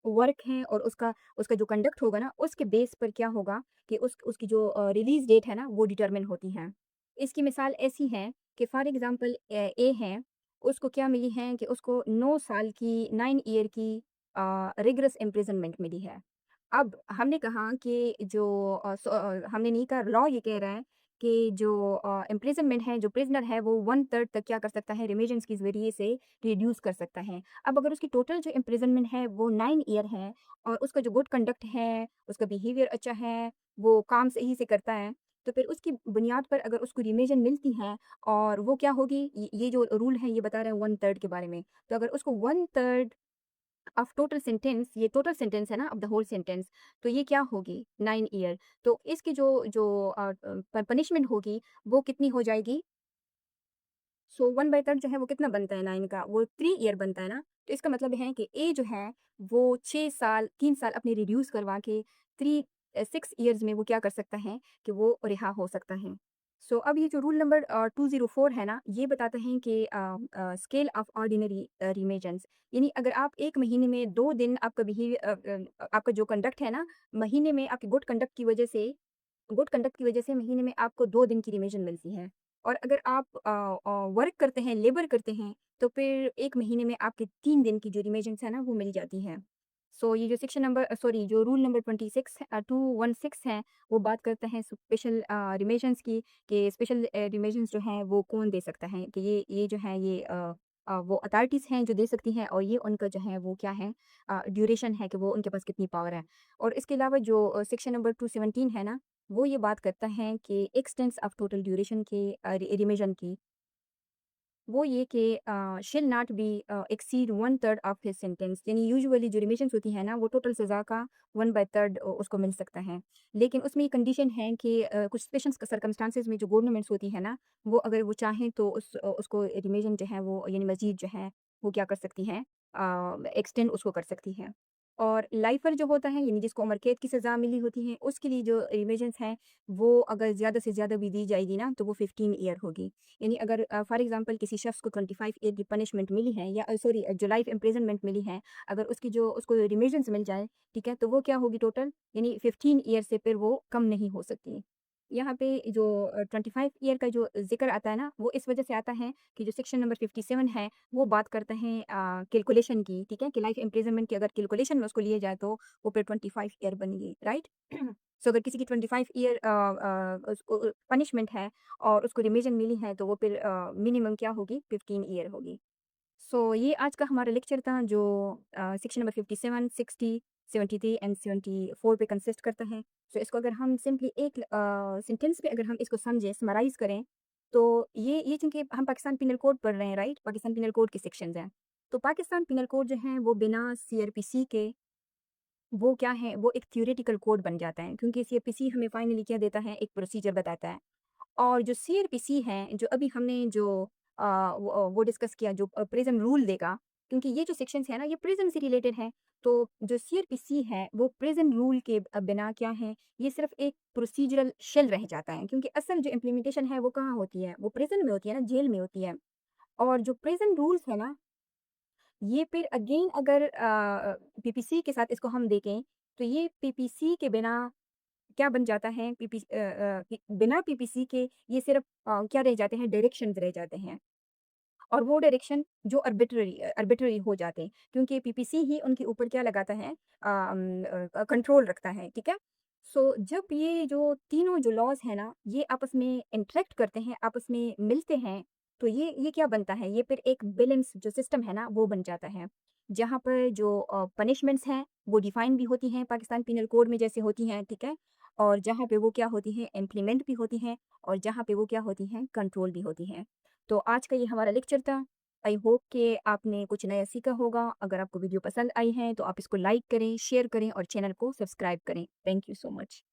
वर्क है और उसका उसका जो कंडक्ट होगा ना, उसके बेस पर क्या होगा कि उसकी जो रिलीज़ डेट है ना, वो डिटरमिन होती है। इसकी मिसाल ऐसी है कि फॉर एग्ज़ाम्पल ए है, उसको क्या मिली है कि उसको 9 साल की 9 ईयर की रिगरस इम्प्रिज़नमेंट मिली है। अब हमने कहा कि जो हमने नहीं कहा, लॉ ये कह रहा है कि जो इम्प्रिज़नमेंट है, जो प्रिज़नर है, वो 1/3 तक क्या कर सकता है, रिमिजेंस के ज़रिए से रिड्यूस कर सकता है। अब अगर उसकी टोटल जो इम्प्रिज़नमेंट है वो 9 ईयर है और उसका जो गुड कंडक्ट है, उसका बिहेवियर अच्छा है, वो काम सही से करता है, तो फिर उसकी बुनियाद पर अगर उसको रिमिजन मिलती है और वो क्या होगी, ये जो रूल है ये बता रहा है 1/3 के बारे में। तो अगर उसको 1/3 ऑफ टोटल सेंटेंस, ये टोटल सेंटेंस है ना, ऑफ द होल सेंटेंस, तो ये क्या होगी 9 ईयर। तो इसकी जो जो पनिशमेंट होगी वो कितनी हो जाएगी? सो 1/3 जो है वो कितना बनता है 9 का? वो 3 ईयर बनता है ना? तो इसका मतलब है कि ए जो है वो 6 साल 3 साल अपने रिड्यूस करवा के 6 ईयर्स में वो क्या कर सकता है कि वो रिहा हो सकता है। सो अब ये जो रूल नंबर 204 है ना, ये बताता है कि स्केल ऑफ ऑर्डिनरी रिमेजेंस, यानी अगर आप 1 महीने में 2 दिन आपका आपका जो कंडक्ट है ना, महीने में आपके गुड कंडक्ट की वजह से महीने में आपको 2 दिन की रिमिशन मिलती है। और अगर आप वर्क करते हैं, लेबर करते हैं, तो फिर 1 महीने में आपके 3 दिन की जो रिमिशन्स है ना, वो मिल जाती है। सो ये जो सेक्शन नंबर सॉरी जो रूल नंबर 26 216 है, वो बात करता है स्पेशल रिमिशन्स की, कि स्पेशल रिमिशन्स जो हैं वो कौन दे सकता है, कि ये जो है ये वो अथॉरिटीज़ हैं जो दे सकती हैं, और ये उनका जो है वो क्या है, ड्यूरेशन है कि वो उनके पास कितनी पावर है। और इसके अलावा जो सेक्शन नंबर 217 है ना, वो ये बात करता है कि एक्सटेंस ऑफ टोटल ड्यूरेशन के रिविजन की, वो ये कि शिल not be exceed 1/3 of his sentence, यानी यूजुअली जो रिमिशंस होती है ना, वो टोटल सज़ा का 1/3 उसको मिल सकता है। लेकिन उसमें ये कंडीशन है कि कुछ स्पेशल सर्कमस्टांसेस में जो गवर्नमेंट्स होती है ना, वो अगर वो चाहें तो उसको रिमिशन जो है वो यानी मज़ीद जो है वो क्या कर सकती हैं, एक्सटेंड उसको कर सकती है। और लाइफ़र जो होता है, यानी जिसको उम्र कैद की सज़ा मिली होती है, उसके लिए जो रिविजन्स हैं, वो अगर ज़्यादा से ज़्यादा भी दी जाएगी ना, तो वो 15 ईयर होगी। यानी अगर फॉर एग्जांपल किसी शख्स को 25 ईयर की पनिशमेंट मिली है, या सॉरी जो लाइफ इम्प्रिजनमेंट मिली है, अगर उसकी जो उसको रिमिशंस मिल जाए, ठीक है, तो वो क्या होगी टोटल, यानी 15 ईयर से फिर वो कम नहीं हो सकती। यहाँ पे जो 25 ईयर का जो जिक्र आता है ना, वो इस वजह से आता है कि जो सेक्शन नंबर 57 है, वो बात करता है कैलकुलेशन की, ठीक है, कि लाइफ इम्प्रिजनमेंट की अगर कैलकुलेशन में उसको लिए जाए तो वो फिर 25 ईयर बनेगी, राइट। सो अगर किसी की 25 ईयर उसको पनिशमेंट है और उसको रिमिशन मिली है, तो वो फिर मिनिमम क्या होगी, 15 ईयर होगी। सो ये आज का हमारा लेक्चर था जो सेक्शन नंबर 57, 60, 73 एंड 74 पे कंसिस्ट करता है। सो इसको अगर हम सिंपली एक सेंटेंस पे अगर हम इसको समझें, समराइज़ करें, तो ये चूँकि हम पाकिस्तान पिनल कोड पढ़ रहे हैं, राइट? पाकिस्तान पिनल कोड के सेक्शंस हैं। तो पाकिस्तान पिनल कोड जो है वो बिना सीआरपीसी के वो क्या है, वो एक थ्योरेटिकल कोड बन जाता है, क्योंकि सीआरपीसी हमें फाइनली क्या देता है, एक प्रोसीजर बताता है। और जो सीआरपीसी है, जो अभी हमने जो वो डिस्कस किया, जो प्रिज़न रूल देगा, क्योंकि ये जो सेक्शंस है ना, ये प्रिज़न से रिलेटेड है। तो जो सीआरपीसी है, वो प्रिज़न रूल के बिना क्या है, ये सिर्फ़ एक प्रोसीजरल शेल रह जाता है, क्योंकि असल जो इम्प्लीमेंटेशन है, वो कहाँ होती है? वो प्रिज़न में होती है ना, जेल में होती है। और जो प्रिज़न रूल्स है ना, ये फिर अगेन अगर पीपीसी के साथ इसको हम देखें, तो ये पीपीसी के बिना क्या बन जाता है, बिना पीपीसी के ये सिर्फ़ क्या रह जाते हैं, डायरेक्शंस रह जाते हैं। और वो डायरेक्शन जो आर्बिट्रेरी हो जाते हैं, क्योंकि पीपीसी ही उनके ऊपर क्या लगाता है, कंट्रोल रखता है, ठीक है? सो जब ये जो तीनों जो लॉज़ हैं ना, ये आपस में इंटरैक्ट करते हैं, आपस में मिलते हैं, तो ये क्या बनता है, ये फिर एक बैलेंस जो सिस्टम है ना, वो बन जाता है। जहाँ पर जो पनिशमेंट्स हैं, वो डिफाइन भी होती हैं पाकिस्तान पिनल कोड में जैसे होती हैं, ठीक है? और जहाँ पे वो क्या होती हैं, इम्प्लीमेंट भी होती हैं, और जहाँ पे वो क्या होती हैं, कंट्रोल भी होती हैं। तो आज का ये हमारा लेक्चर था। आई होप कि आपने कुछ नया सीखा होगा। अगर आपको वीडियो पसंद आई है तो आप इसको लाइक करें, शेयर करें और चैनल को सब्सक्राइब करें। Thank you so much.